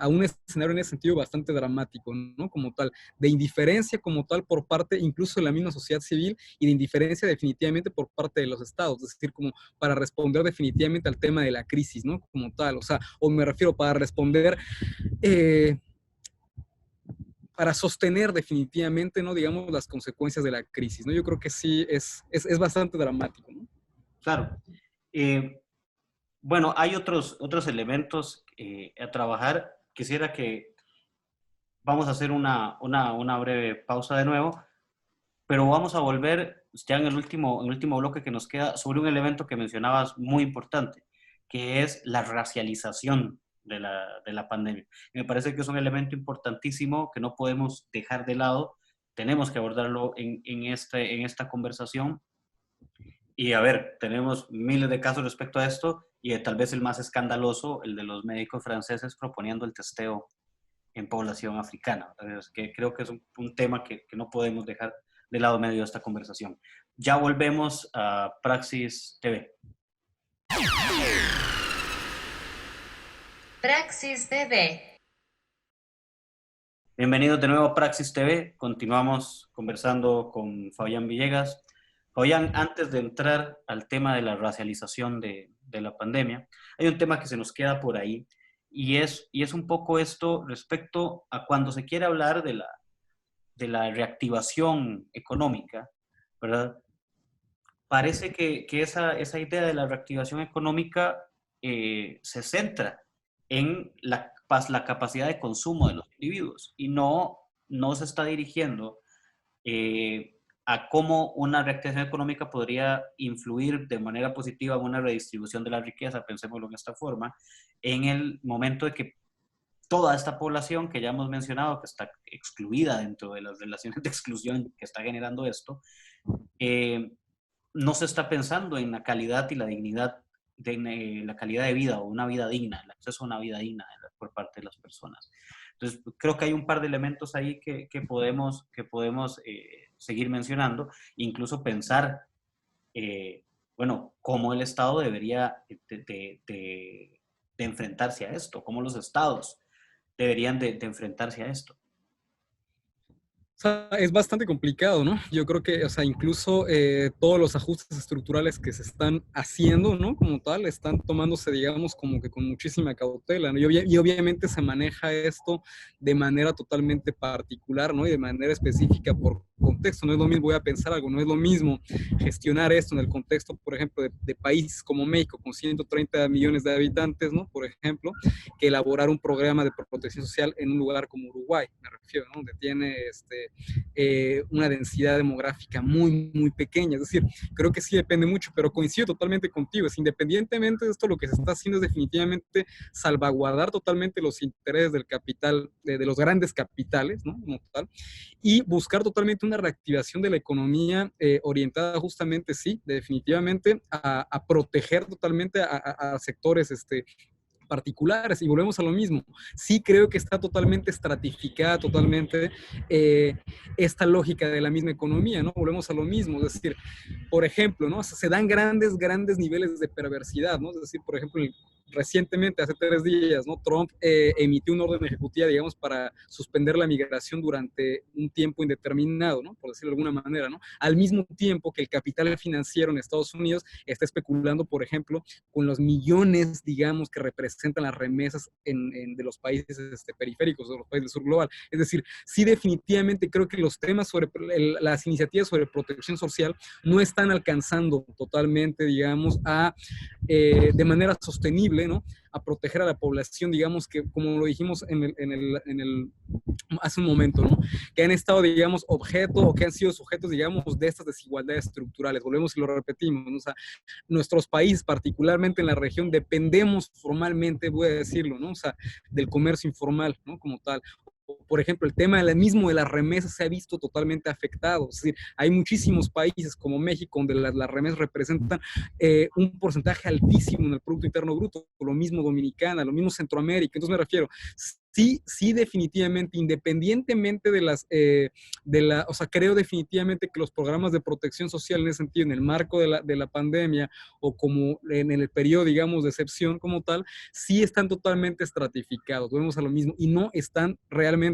un escenario en ese sentido bastante dramático, ¿no? Como tal, de indiferencia como tal por parte incluso de la misma sociedad civil y de indiferencia definitivamente por parte de los estados, es decir, como para responder definitivamente al tema de la crisis, ¿no? Como tal, o sea, o me refiero para responder, para sostener definitivamente, ¿no? Digamos, las consecuencias de la crisis, ¿no? Yo creo que sí es bastante dramático, ¿no? Claro. Bueno, hay otros elementos a trabajar. Quisiera que vamos a hacer una breve pausa de nuevo, pero vamos a volver ya en el último bloque que nos queda sobre un elemento que mencionabas muy importante, que es la racialización de la pandemia. Y me parece que es un elemento importantísimo que no podemos dejar de lado, tenemos que abordarlo en esta conversación. Y a ver, tenemos miles de casos respecto a esto y tal vez el más escandaloso, el de los médicos franceses proponiendo el testeo en población africana. Entonces, que creo que es un tema que no podemos dejar de lado medio de esta conversación. Ya volvemos a Praxis TV. Praxis TV. Bienvenidos de nuevo a Praxis TV. Continuamos conversando con Fabián Villegas. Fabián, antes de entrar al tema de la racialización de la pandemia, hay un tema que se nos queda por ahí y es un poco esto respecto a cuando se quiere hablar de la reactivación económica, ¿verdad? Parece que esa idea de la reactivación económica se centra en la capacidad de consumo de los individuos y no se está dirigiendo a cómo una reactivación económica podría influir de manera positiva en una redistribución de la riqueza, pensémoslo de esta forma, en el momento de que toda esta población que ya hemos mencionado, que está excluida dentro de las relaciones de exclusión que está generando esto, no se está pensando en la calidad y la dignidad, la calidad de vida o una vida digna, el acceso a una vida digna por parte de las personas. Entonces, creo que hay un par de elementos ahí que podemos seguir mencionando, incluso pensar, bueno, cómo el Estado debería de enfrentarse a esto, cómo los estados deberían de enfrentarse a esto. O sea, es bastante complicado, ¿no? Yo creo que, o sea, incluso todos los ajustes estructurales que se están haciendo, ¿no? Como tal, están tomándose, digamos, como que con muchísima cautela, ¿no? Y obviamente se maneja esto de manera totalmente particular, ¿no? Y de manera específica por contexto. No es lo mismo, voy a pensar algo, no es lo mismo gestionar esto en el contexto, por ejemplo, de países como México, con 130 millones de habitantes, ¿no? Por ejemplo, que elaborar un programa de protección social en un lugar como Uruguay, me refiero, ¿no? Donde tiene una densidad demográfica muy, muy pequeña. Es decir, creo que sí depende mucho, pero coincido totalmente contigo. Es independientemente de esto, lo que se está haciendo es definitivamente salvaguardar totalmente los intereses del capital, de los grandes capitales, ¿no? Como tal, y buscar totalmente una reactivación de la economía orientada justamente, sí, definitivamente a proteger totalmente a sectores particulares, y volvemos a lo mismo. Sí creo que está totalmente estratificada, totalmente esta lógica de la misma economía, ¿no? Volvemos a lo mismo, es decir, por ejemplo, ¿no? Se dan grandes niveles de perversidad, ¿no? Es decir, por ejemplo, recientemente, hace 3 días, ¿no? Trump emitió una orden ejecutiva, digamos, para suspender la migración durante un tiempo indeterminado, ¿no? Por decirlo de alguna manera, ¿no? Al mismo tiempo que el capital financiero en Estados Unidos está especulando, por ejemplo, con los millones, digamos, que representan las remesas de los países periféricos, de los países del sur global. Es decir, sí definitivamente creo que los temas sobre las iniciativas sobre protección social no están alcanzando totalmente, digamos, de manera sostenible, ¿no? A proteger a la población, digamos, que como lo dijimos hace un momento, ¿no? Que han estado, digamos, objeto o que han sido sujetos, digamos, de estas desigualdades estructurales. Volvemos y lo repetimos, ¿no? O sea, nuestros países, particularmente en la región, dependemos formalmente, voy a decirlo, ¿no? O sea, del comercio informal, ¿no? Como tal. Por ejemplo, el tema mismo de las remesas se ha visto totalmente afectado. Es decir, hay muchísimos países como México donde las remesas representan un porcentaje altísimo en el Producto Interno Bruto, lo mismo Dominicana, lo mismo Centroamérica. Entonces me refiero, sí, definitivamente, independientemente o sea, creo definitivamente que los programas de protección social en ese sentido, en el marco de la pandemia o como en el periodo, digamos, de excepción como tal, sí están totalmente estratificados, vemos a lo mismo, y no están realmente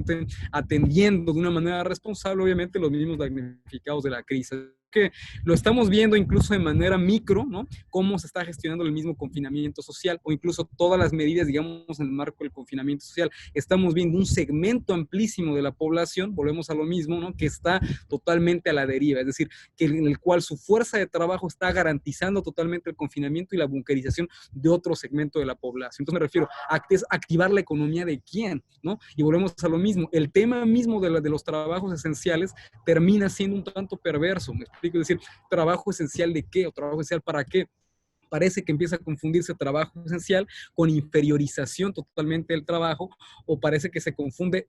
atendiendo de una manera responsable, obviamente, los mismos damnificados de la crisis. Que lo estamos viendo incluso de manera micro, ¿no? Cómo se está gestionando el mismo confinamiento social o incluso todas las medidas, digamos, en el marco del confinamiento social. Estamos viendo un segmento amplísimo de la población, volvemos a lo mismo, ¿no? Que está totalmente a la deriva, es decir, que en el cual su fuerza de trabajo está garantizando totalmente el confinamiento y la bunkerización de otro segmento de la población. Entonces me refiero a activar la economía de quién, ¿no? Y volvemos a lo mismo. El tema mismo de los trabajos esenciales termina siendo un tanto perverso, ¿me explico? Es decir, ¿trabajo esencial de qué? ¿O trabajo esencial para qué? Parece que empieza a confundirse trabajo esencial con inferiorización totalmente del trabajo, o parece que se confunde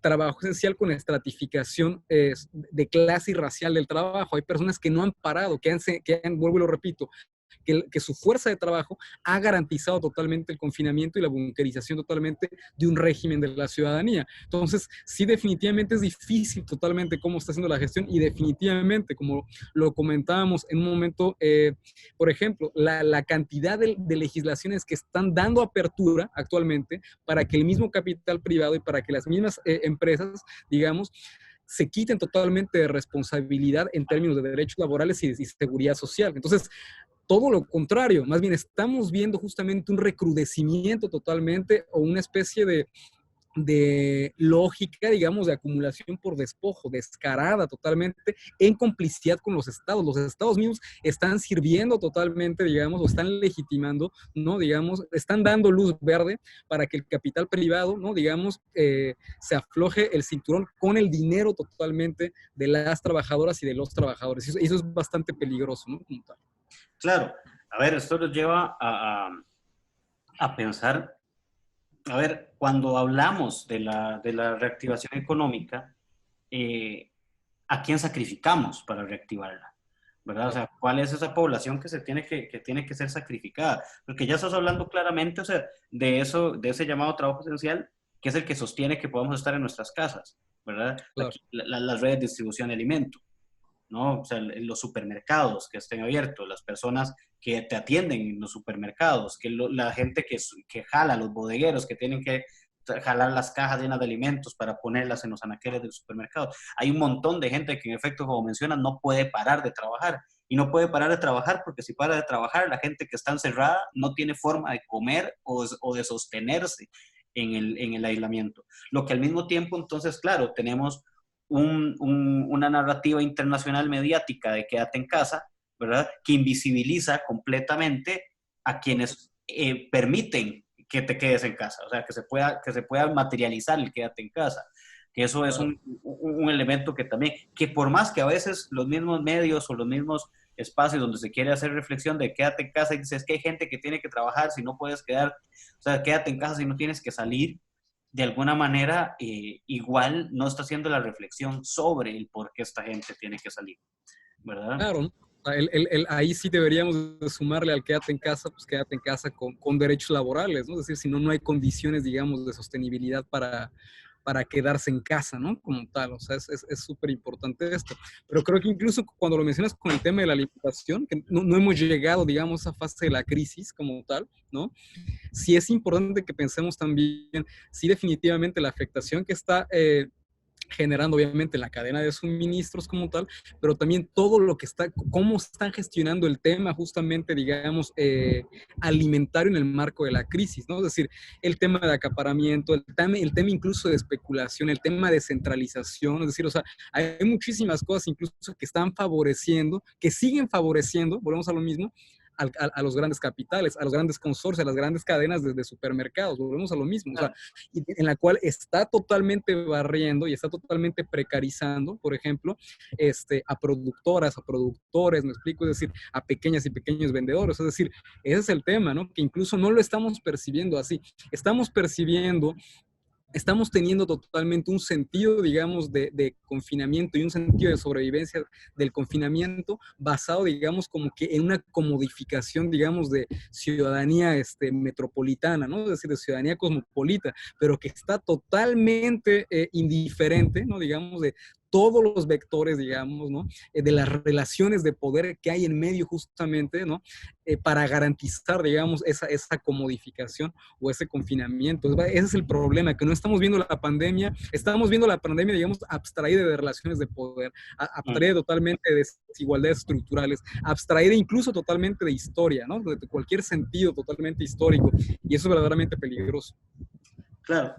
trabajo esencial con estratificación de clase y racial del trabajo. Hay personas que no han parado, vuelvo y lo repito, que su fuerza de trabajo ha garantizado totalmente el confinamiento y la bunkerización totalmente de un régimen de la ciudadanía. Entonces, sí, definitivamente es difícil totalmente cómo está haciendo la gestión, y definitivamente, como lo comentábamos en un momento, por ejemplo, la cantidad de legislaciones que están dando apertura actualmente para que el mismo capital privado y para que las mismas empresas, digamos, se quiten totalmente de responsabilidad en términos de derechos laborales y seguridad social. Entonces, todo lo contrario, más bien estamos viendo justamente un recrudecimiento totalmente, o una especie de lógica, digamos, de acumulación por despojo, descarada totalmente, en complicidad con los estados. Los estados mismos están sirviendo totalmente, digamos, o están legitimando, ¿no? Digamos, están dando luz verde para que el capital privado, ¿no? Digamos, se afloje el cinturón con el dinero totalmente de las trabajadoras y de los trabajadores. Eso es bastante peligroso, ¿no? Como tal. Claro, a ver, esto nos lleva a pensar, a ver, cuando hablamos de la reactivación económica, ¿a quién sacrificamos para reactivarla? ¿Verdad? O sea, ¿cuál es esa población que tiene que ser sacrificada? Porque ya estás hablando claramente, o sea, de ese llamado trabajo esencial, que es el que sostiene que podamos estar en nuestras casas, ¿verdad? Claro. Las redes de distribución de alimentos, ¿no? O sea, los supermercados que estén abiertos, las personas que te atienden en los supermercados, la gente que jala, los bodegueros que tienen que jalar las cajas llenas de alimentos para ponerlas en los anaqueles del supermercado. Hay un montón de gente que, en efecto, como mencionas, no puede parar de trabajar. Y no puede parar de trabajar porque si para de trabajar, la gente que está encerrada no tiene forma de comer o de sostenerse en el aislamiento. Lo que al mismo tiempo, entonces, claro, tenemos una narrativa internacional mediática de quédate en casa, ¿verdad? Que invisibiliza completamente a quienes permiten que te quedes en casa, o sea, que se pueda materializar el quédate en casa. Que eso es un elemento que también, que por más que a veces los mismos medios o los mismos espacios donde se quiere hacer reflexión de quédate en casa, y dices que hay gente que tiene que trabajar si no puedes quedar, o sea, quédate en casa si no tienes que salir, de alguna manera igual no está haciendo la reflexión sobre el por qué esta gente tiene que salir, ¿verdad? Claro, Ahí sí deberíamos de sumarle al quédate en casa, pues quédate en casa con derechos laborales, ¿no? Es decir, si no, no hay condiciones, digamos, de sostenibilidad para quedarse en casa, ¿no? Como tal, o sea, es súper importante esto. Pero creo que incluso cuando lo mencionas con el tema de la alimentación, que no hemos llegado, digamos, a fase de la crisis como tal, ¿no? Sí es importante que pensemos también, sí definitivamente la afectación que está generando obviamente la cadena de suministros como tal, pero también todo lo que está, cómo están gestionando el tema justamente, digamos, alimentario en el marco de la crisis, ¿no? Es decir, el tema de acaparamiento, el tema incluso de especulación, el tema de centralización, es decir, o sea, hay muchísimas cosas incluso que están favoreciendo, que siguen favoreciendo, volvemos a lo mismo, a los grandes capitales, a los grandes consorcios, a las grandes cadenas de supermercados, volvemos a lo mismo, o sea, en la cual está totalmente barriendo y está totalmente precarizando, por ejemplo, a productoras, a productores, me explico, es decir, a pequeñas y pequeños vendedores, es decir, ese es el tema, ¿no? Que incluso no lo estamos percibiendo así, estamos teniendo totalmente un sentido, digamos, de confinamiento y un sentido de sobrevivencia del confinamiento basado, digamos, como que en una comodificación, digamos, de ciudadanía metropolitana, ¿no? Es decir, de ciudadanía cosmopolita, pero que está totalmente indiferente, ¿no? Digamos, de todos los vectores, digamos, ¿no? De las relaciones de poder que hay en medio justamente, ¿no? Para garantizar, digamos, esa comodificación o ese confinamiento. Ese es el problema, que no estamos viendo la pandemia, estamos viendo la pandemia, digamos, abstraída de relaciones de poder, abstraída totalmente de desigualdades estructurales, abstraída incluso totalmente de historia, ¿no? De cualquier sentido totalmente histórico, y eso es verdaderamente peligroso. Claro.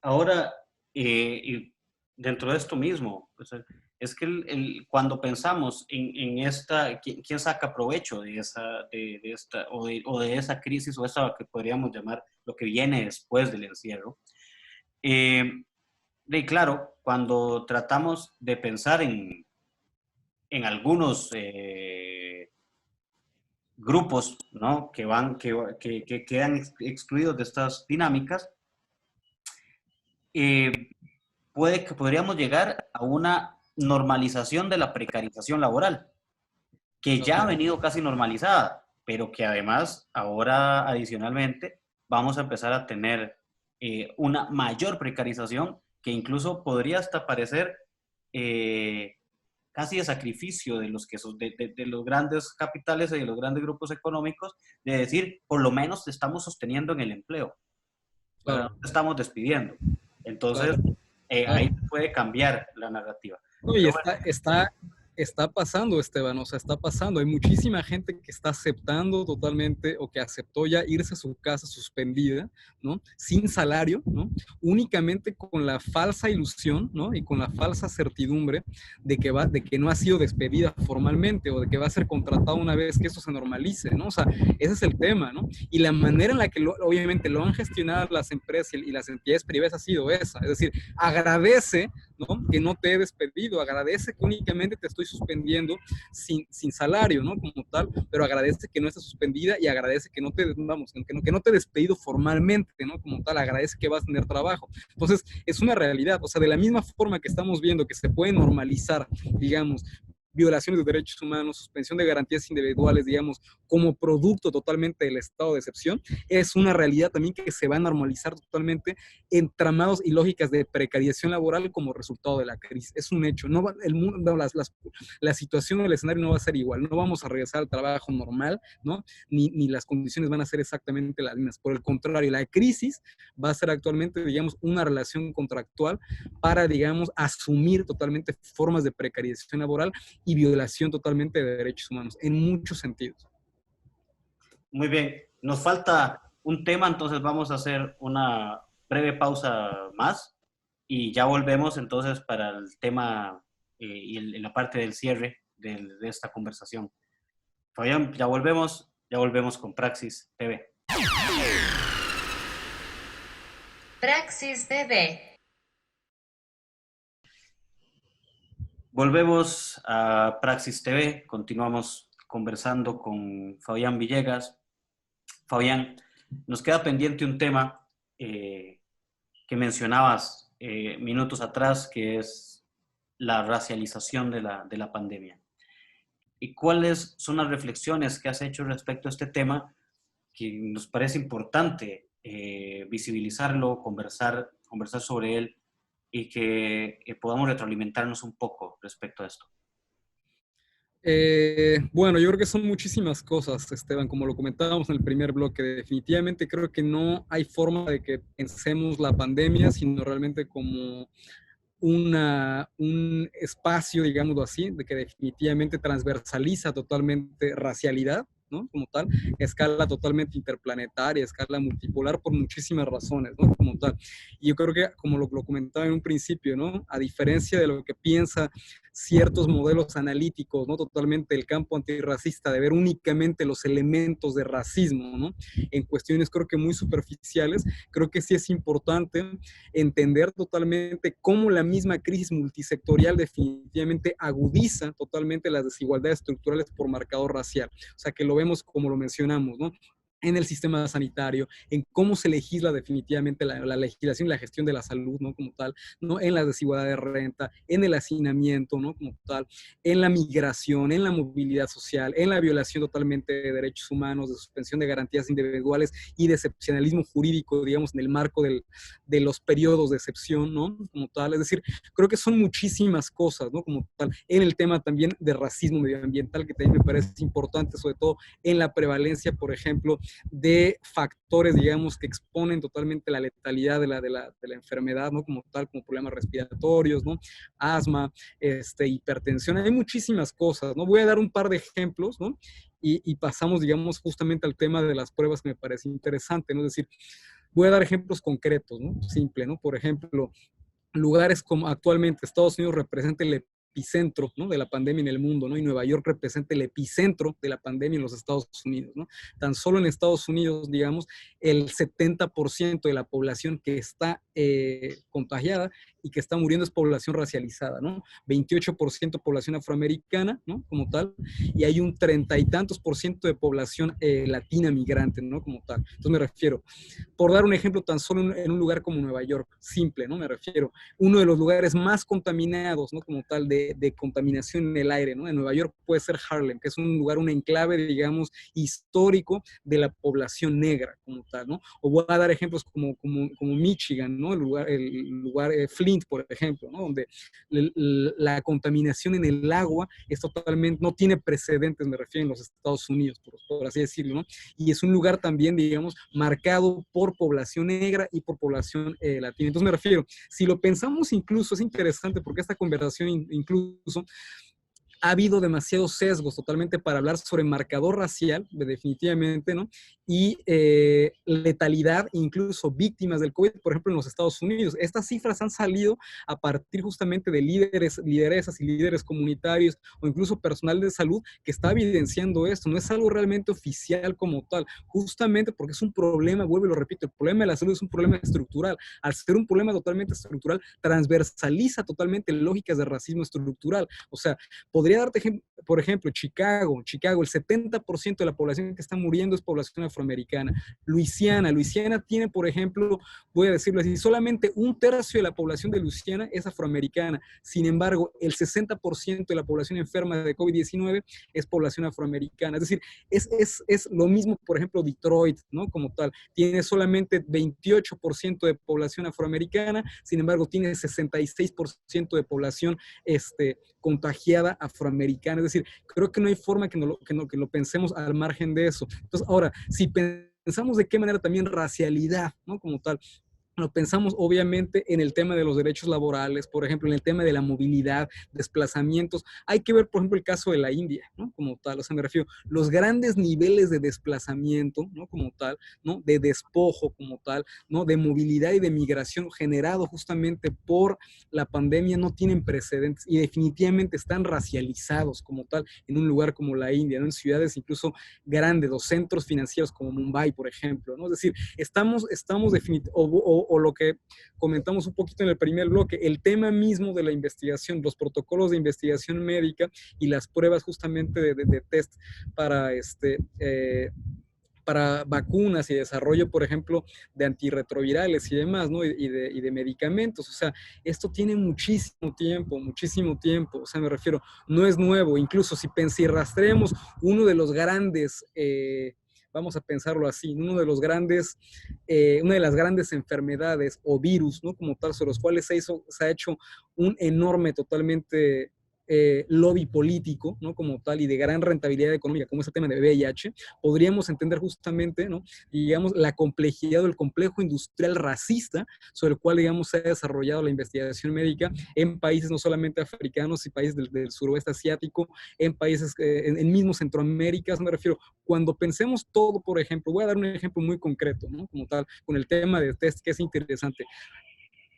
Ahora, y dentro de esto mismo, pues, es que cuando pensamos en esta, ¿quién saca provecho de esta o de esa crisis o esa que podríamos llamar lo que viene después del encierro? Claro, cuando tratamos de pensar en algunos grupos, ¿no? que quedan excluidos de estas dinámicas, podríamos llegar a una normalización de la precarización laboral, que ya ha venido casi normalizada, pero que además ahora adicionalmente vamos a empezar a tener una mayor precarización que incluso podría hasta parecer casi de sacrificio de de los grandes capitales y de los grandes grupos económicos, de decir, por lo menos te estamos sosteniendo en el empleo, ¿verdad? Claro, No te estamos despidiendo. Entonces, claro, ahí claro. puede cambiar la narrativa. No, y Pero bueno, está pasando, Esteban, o sea, está pasando. Hay muchísima gente que está aceptando totalmente o que aceptó ya irse a su casa suspendida, ¿no? Sin salario, ¿no? Únicamente con la falsa ilusión, ¿no? Y con la falsa certidumbre de que no ha sido despedida formalmente o de que va a ser contratado una vez que eso se normalice, ¿no? O sea, ese es el tema, ¿no? Y la manera en la que obviamente lo han gestionado las empresas y las entidades privadas ha sido esa. Es decir, agradece, ¿no? Que no te he despedido, agradece que únicamente te estoy suspendiendo sin salario, ¿no? Como tal, pero agradece que no estés suspendida y agradece que no te, vamos, que no te he despedido formalmente, ¿no? Como tal, agradece que vas a tener trabajo. Entonces, es una realidad, o sea, de la misma forma que estamos viendo que se puede normalizar, digamos, violaciones de derechos humanos, suspensión de garantías individuales, digamos, como producto totalmente del estado de excepción, es una realidad también que se va a normalizar totalmente entramados y lógicas de precarización laboral como resultado de la crisis. Es un hecho. No va, el mundo, la situación o el escenario no va a ser igual. No vamos a regresar al trabajo normal, ¿no? Ni las condiciones van a ser exactamente las mismas. Por el contrario, la crisis va a ser actualmente, digamos, una relación contractual para, digamos, asumir totalmente formas de precarización laboral y violación totalmente de derechos humanos, en muchos sentidos. muy bien, nos falta un tema, entonces vamos a hacer una breve pausa más y ya volvemos entonces para el tema y la parte del cierre de esta conversación. Fabián, ya volvemos con Praxis TV. Praxis TV. Volvemos a Praxis TV, continuamos conversando con Fabián Villegas. Fabián, nos queda pendiente un tema que mencionabas minutos atrás, que es la racialización de la pandemia. y cuáles son las reflexiones que has hecho respecto a este tema, que nos parece importante visibilizarlo, conversar sobre él y que podamos retroalimentarnos un poco respecto a esto. Bueno, yo creo que son muchísimas cosas, Esteban, como lo comentábamos en el primer bloque. Definitivamente creo que no hay forma de que pensemos la pandemia, sino realmente como un espacio, digámoslo así, de que definitivamente transversaliza totalmente racialidad, ¿no? Como tal, escala totalmente interplanetaria, escala multipolar por muchísimas razones, ¿no? Como tal. Y yo creo que, como lo comentaba en un principio, ¿no? A diferencia de lo que piensa ciertos modelos analíticos, ¿no? Totalmente el campo antirracista, de ver únicamente los elementos de racismo, ¿no? En cuestiones creo que muy superficiales, creo que sí es importante entender totalmente cómo la misma crisis multisectorial definitivamente agudiza totalmente las desigualdades estructurales por marcador racial. O sea, que lo vemos como lo mencionamos, ¿no? En el sistema sanitario, en cómo se legisla definitivamente la legislación y la gestión de la salud, ¿no? Como tal, ¿no? En la desigualdad de renta, en el hacinamiento, ¿no? Como tal, en la migración, en la movilidad social, en la violación totalmente de derechos humanos, de suspensión de garantías individuales y de excepcionalismo jurídico, digamos, en el marco de los periodos de excepción, ¿no? Como tal, es decir, creo que son muchísimas cosas, ¿no? Como tal, en el tema también de racismo medioambiental, que también me parece importante, sobre todo en la prevalencia, por ejemplo, de factores, digamos, que exponen totalmente la letalidad de la enfermedad, ¿no? Como tal, como problemas respiratorios, ¿no? Asma, hipertensión, hay muchísimas cosas, ¿no? Voy a dar un par de ejemplos, ¿no? Y pasamos, digamos, justamente al tema de las pruebas que me parece interesante, ¿no? Es decir, voy a dar ejemplos concretos, ¿no? Simple, ¿no? Por ejemplo, lugares como actualmente Estados Unidos representa el epicentro, ¿no? De la pandemia en el mundo, ¿no? Y Nueva York representa el epicentro de la pandemia en los Estados Unidos, ¿no? Tan solo en Estados Unidos, digamos, el 70% de la población que está contagiada y que está muriendo es población racializada, ¿no? 28% población afroamericana, ¿no? Como tal, y hay un 30 y tantos por ciento de población latina migrante, ¿no? Como tal. Entonces me refiero, por dar un ejemplo, tan solo en un lugar como Nueva York, simple, ¿no? Me refiero, uno de los lugares más contaminados, ¿no? Como tal, de contaminación en el aire, ¿no? En Nueva York puede ser Harlem, que es un lugar, un enclave, digamos, histórico de la población negra, como tal, ¿no? O voy a dar ejemplos como Michigan, ¿no? El lugar Flint, por ejemplo, ¿no? Donde la contaminación en el agua es totalmente, no tiene precedentes, me refiero, en los Estados Unidos, por así decirlo, ¿no? Y es un lugar también, digamos, marcado por población negra y por población latina. Entonces me refiero, si lo pensamos incluso, es interesante porque esta conversación incluso ha habido demasiados sesgos totalmente para hablar sobre marcador racial, definitivamente, ¿no? Y letalidad, incluso víctimas del COVID, por ejemplo, en los Estados Unidos. Estas cifras han salido a partir justamente de lideresas y líderes comunitarios o incluso personal de salud que está evidenciando esto. No es algo realmente oficial como tal, justamente porque es un problema, vuelvo y lo repito, el problema de la salud es un problema estructural. Al ser un problema totalmente estructural, transversaliza totalmente lógicas de racismo estructural. O sea, podría darte, por ejemplo, Chicago, el 70% de la población que está muriendo es población afroamericana. Luisiana tiene, por ejemplo, voy a decirlo así, solamente un tercio de la población de Luisiana es afroamericana. Sin embargo, el 60% de la población enferma de COVID-19 es población afroamericana. Es decir, es lo mismo, por ejemplo, Detroit, ¿no? Como tal, tiene solamente 28% de población afroamericana, sin embargo, tiene 66% de población contagiada afroamericana. Es decir, creo que no hay forma que lo pensemos al margen de eso. Entonces, ahora, si pensamos de qué manera también racialidad, ¿no? Como tal, lo pensamos obviamente en el tema de los derechos laborales, por ejemplo, en el tema de la movilidad, desplazamientos. Hay que ver, por ejemplo, el caso de la India, ¿no? Como tal, o sea, me refiero, los grandes niveles de desplazamiento, ¿no? Como tal, ¿no? De despojo como tal, ¿no? De movilidad y de migración generado justamente por la pandemia no tienen precedentes y definitivamente están racializados como tal en un lugar como la India, ¿no? En ciudades incluso grandes, los centros financieros como Mumbai, por ejemplo, ¿no? Es decir, estamos definitivamente, o lo que comentamos un poquito en el primer bloque, el tema mismo de la investigación, los protocolos de investigación médica y las pruebas justamente de test para para vacunas y desarrollo, por ejemplo, de antirretrovirales y demás, ¿no? Y de medicamentos. O sea, esto tiene muchísimo tiempo. O sea, me refiero, no es nuevo. Incluso si rastreemos uno de los grandes, vamos a pensarlo así, una de las grandes enfermedades o virus, ¿no? Como tal, sobre los cuales se ha hecho un enorme totalmente lobby político, ¿no? Como tal, y de gran rentabilidad económica, como ese tema de VIH, podríamos entender justamente, ¿no? Digamos, la complejidad o el complejo industrial racista sobre el cual, digamos, se ha desarrollado la investigación médica en países no solamente africanos y países del suroeste asiático, en países, en mismo Centroamérica, me refiero, cuando pensemos todo, por ejemplo, voy a dar un ejemplo muy concreto, ¿no? Como tal, con el tema de test, que es interesante.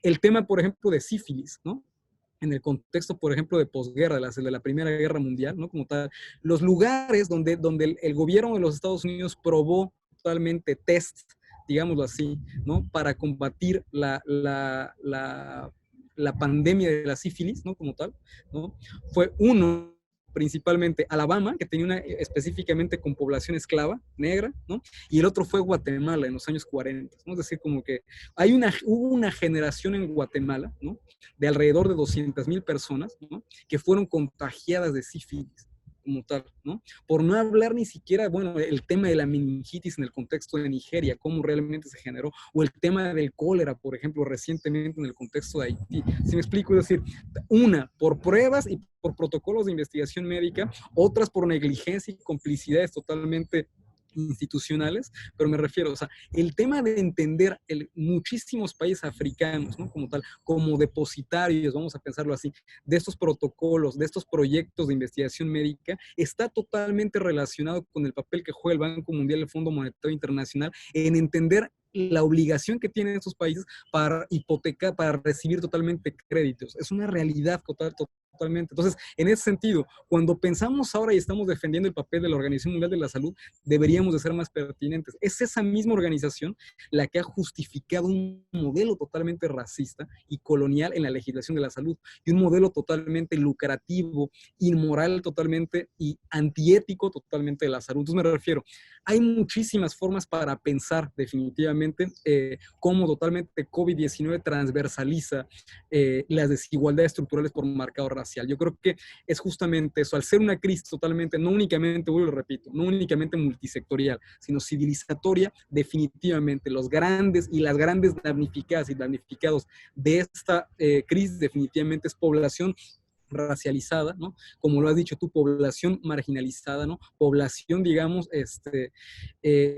El tema, por ejemplo, de sífilis, ¿no? En el contexto, por ejemplo, de posguerra, de la Primera Guerra Mundial, ¿no? Como tal, los lugares donde el gobierno de los Estados Unidos probó totalmente test, digámoslo así, ¿no? Para combatir la pandemia de la sífilis, ¿no? Como tal, ¿no? Fue uno, principalmente Alabama, que tenía una específicamente con población esclava, negra, ¿no? Y el otro fue Guatemala en los años 40, ¿no? Es decir, como que hubo una generación en Guatemala, ¿no? De alrededor de 200,000 personas, ¿no? Que fueron contagiadas de sífilis como tal, ¿no? Por no hablar ni siquiera, bueno, el tema de la meningitis en el contexto de Nigeria, cómo realmente se generó, o el tema del cólera, por ejemplo, recientemente en el contexto de Haití. Si me explico, es decir, una, por pruebas y por protocolos de investigación médica, otras por negligencia y complicidades totalmente institucionales, pero me refiero, o sea, el tema de entender muchísimos países africanos, ¿no? Como tal, como depositarios, vamos a pensarlo así, de estos protocolos, de estos proyectos de investigación médica, está totalmente relacionado con el papel que juega el Banco Mundial y el Fondo Monetario Internacional en entender la obligación que tienen estos países para hipotecar, para recibir totalmente créditos. Es una realidad totalmente. Entonces, en ese sentido, cuando pensamos ahora y estamos defendiendo el papel de la Organización Mundial de la Salud, deberíamos de ser más pertinentes. Es esa misma organización la que ha justificado un modelo totalmente racista y colonial en la legislación de la salud y un modelo totalmente lucrativo, inmoral totalmente y antiético totalmente de la salud. Entonces me refiero, hay muchísimas formas para pensar definitivamente cómo totalmente COVID-19 transversaliza las desigualdades estructurales por marcado racial. Yo creo que es justamente eso, al ser una crisis totalmente, no únicamente, vuelvo y lo repito, no únicamente multisectorial, sino civilizatoria, definitivamente los grandes y las grandes damnificadas y damnificados de esta crisis definitivamente es población racializada, ¿no? Como lo has dicho tú, población marginalizada, ¿no? Población, digamos,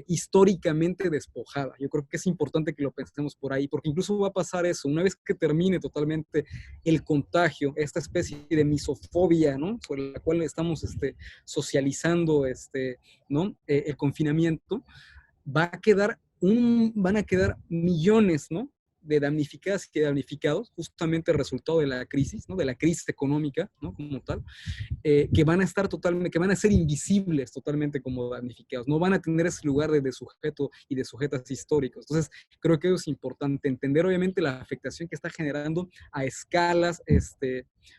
históricamente despojada. Yo creo que es importante que lo pensemos por ahí, porque incluso va a pasar eso, una vez que termine totalmente el contagio, esta especie de misofobia, ¿no? Sobre la cual estamos socializando, ¿no? El confinamiento, van a quedar millones, ¿no? De damnificadas y de damnificados, justamente el resultado de la crisis, ¿no? De la crisis económica, ¿no? Como tal, que van a estar totalmente, que van a ser invisibles totalmente como damnificados, no van a tener ese lugar de sujeto y de sujetas históricos. Entonces, creo que es importante entender obviamente la afectación que está generando a escalas,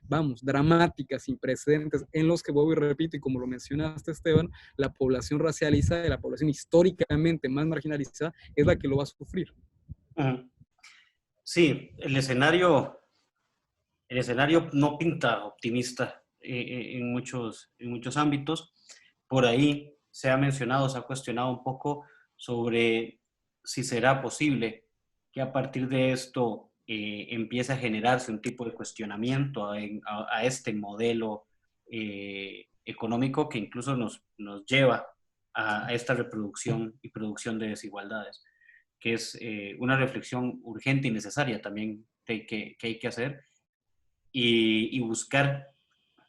vamos, dramáticas, sin precedentes, en los que, vuelvo y repito, y como lo mencionaste, Esteban, la población racializada y la población históricamente más marginalizada es la que lo va a sufrir. Sí, el escenario no pinta optimista en muchos ámbitos. Por ahí se ha mencionado, se ha cuestionado un poco sobre si será posible que a partir de esto empiece a generarse un tipo de cuestionamiento a este modelo económico que incluso nos lleva a esta reproducción y producción de desigualdades, que es una reflexión urgente y necesaria también que hay que hacer y buscar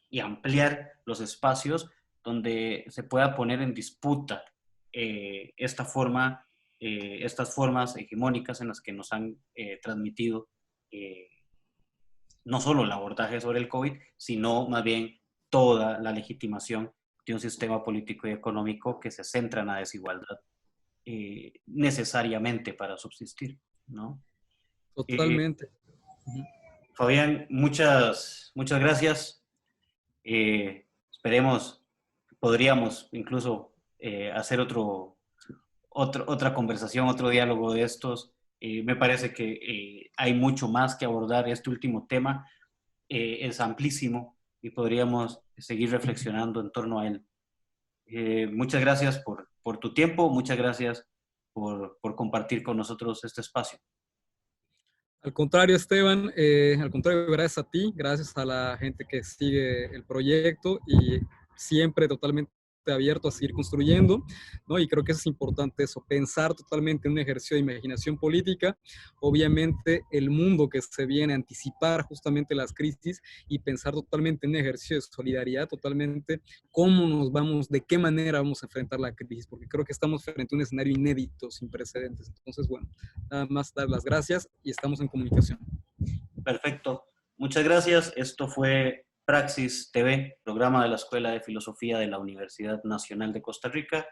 y ampliar los espacios donde se pueda poner en disputa estas formas hegemónicas en las que nos han transmitido no solo el abordaje sobre el COVID, sino más bien toda la legitimación de un sistema político y económico que se centra en la desigualdad necesariamente para subsistir, ¿no? Totalmente. Fabián, muchas gracias. Esperemos, podríamos incluso hacer otra conversación, otro diálogo de estos. Me parece que hay mucho más que abordar. Este último tema es amplísimo y podríamos seguir reflexionando en torno a él. Muchas gracias por tu tiempo, muchas gracias por compartir con nosotros este espacio. Al contrario, Esteban, al contrario, gracias a ti, gracias a la gente que sigue el proyecto y siempre totalmente abierto a seguir construyendo, ¿no? Y creo que eso es importante, eso, pensar totalmente en un ejercicio de imaginación política, obviamente el mundo que se viene, anticipar justamente las crisis y pensar totalmente en un ejercicio de solidaridad, totalmente cómo nos vamos, de qué manera vamos a enfrentar la crisis, porque creo que estamos frente a un escenario inédito, sin precedentes. Entonces, bueno, nada más dar las gracias y estamos en comunicación. Perfecto. Muchas gracias. Esto fue Praxis TV, programa de la Escuela de Filosofía de la Universidad Nacional de Costa Rica.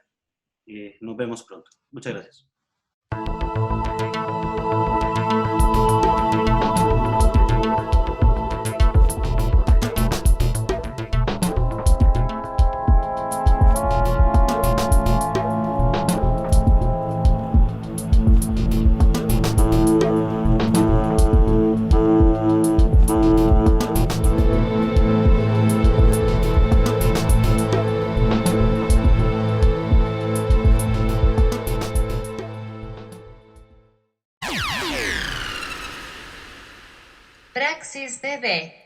Nos vemos pronto. Muchas gracias. Praxis TV.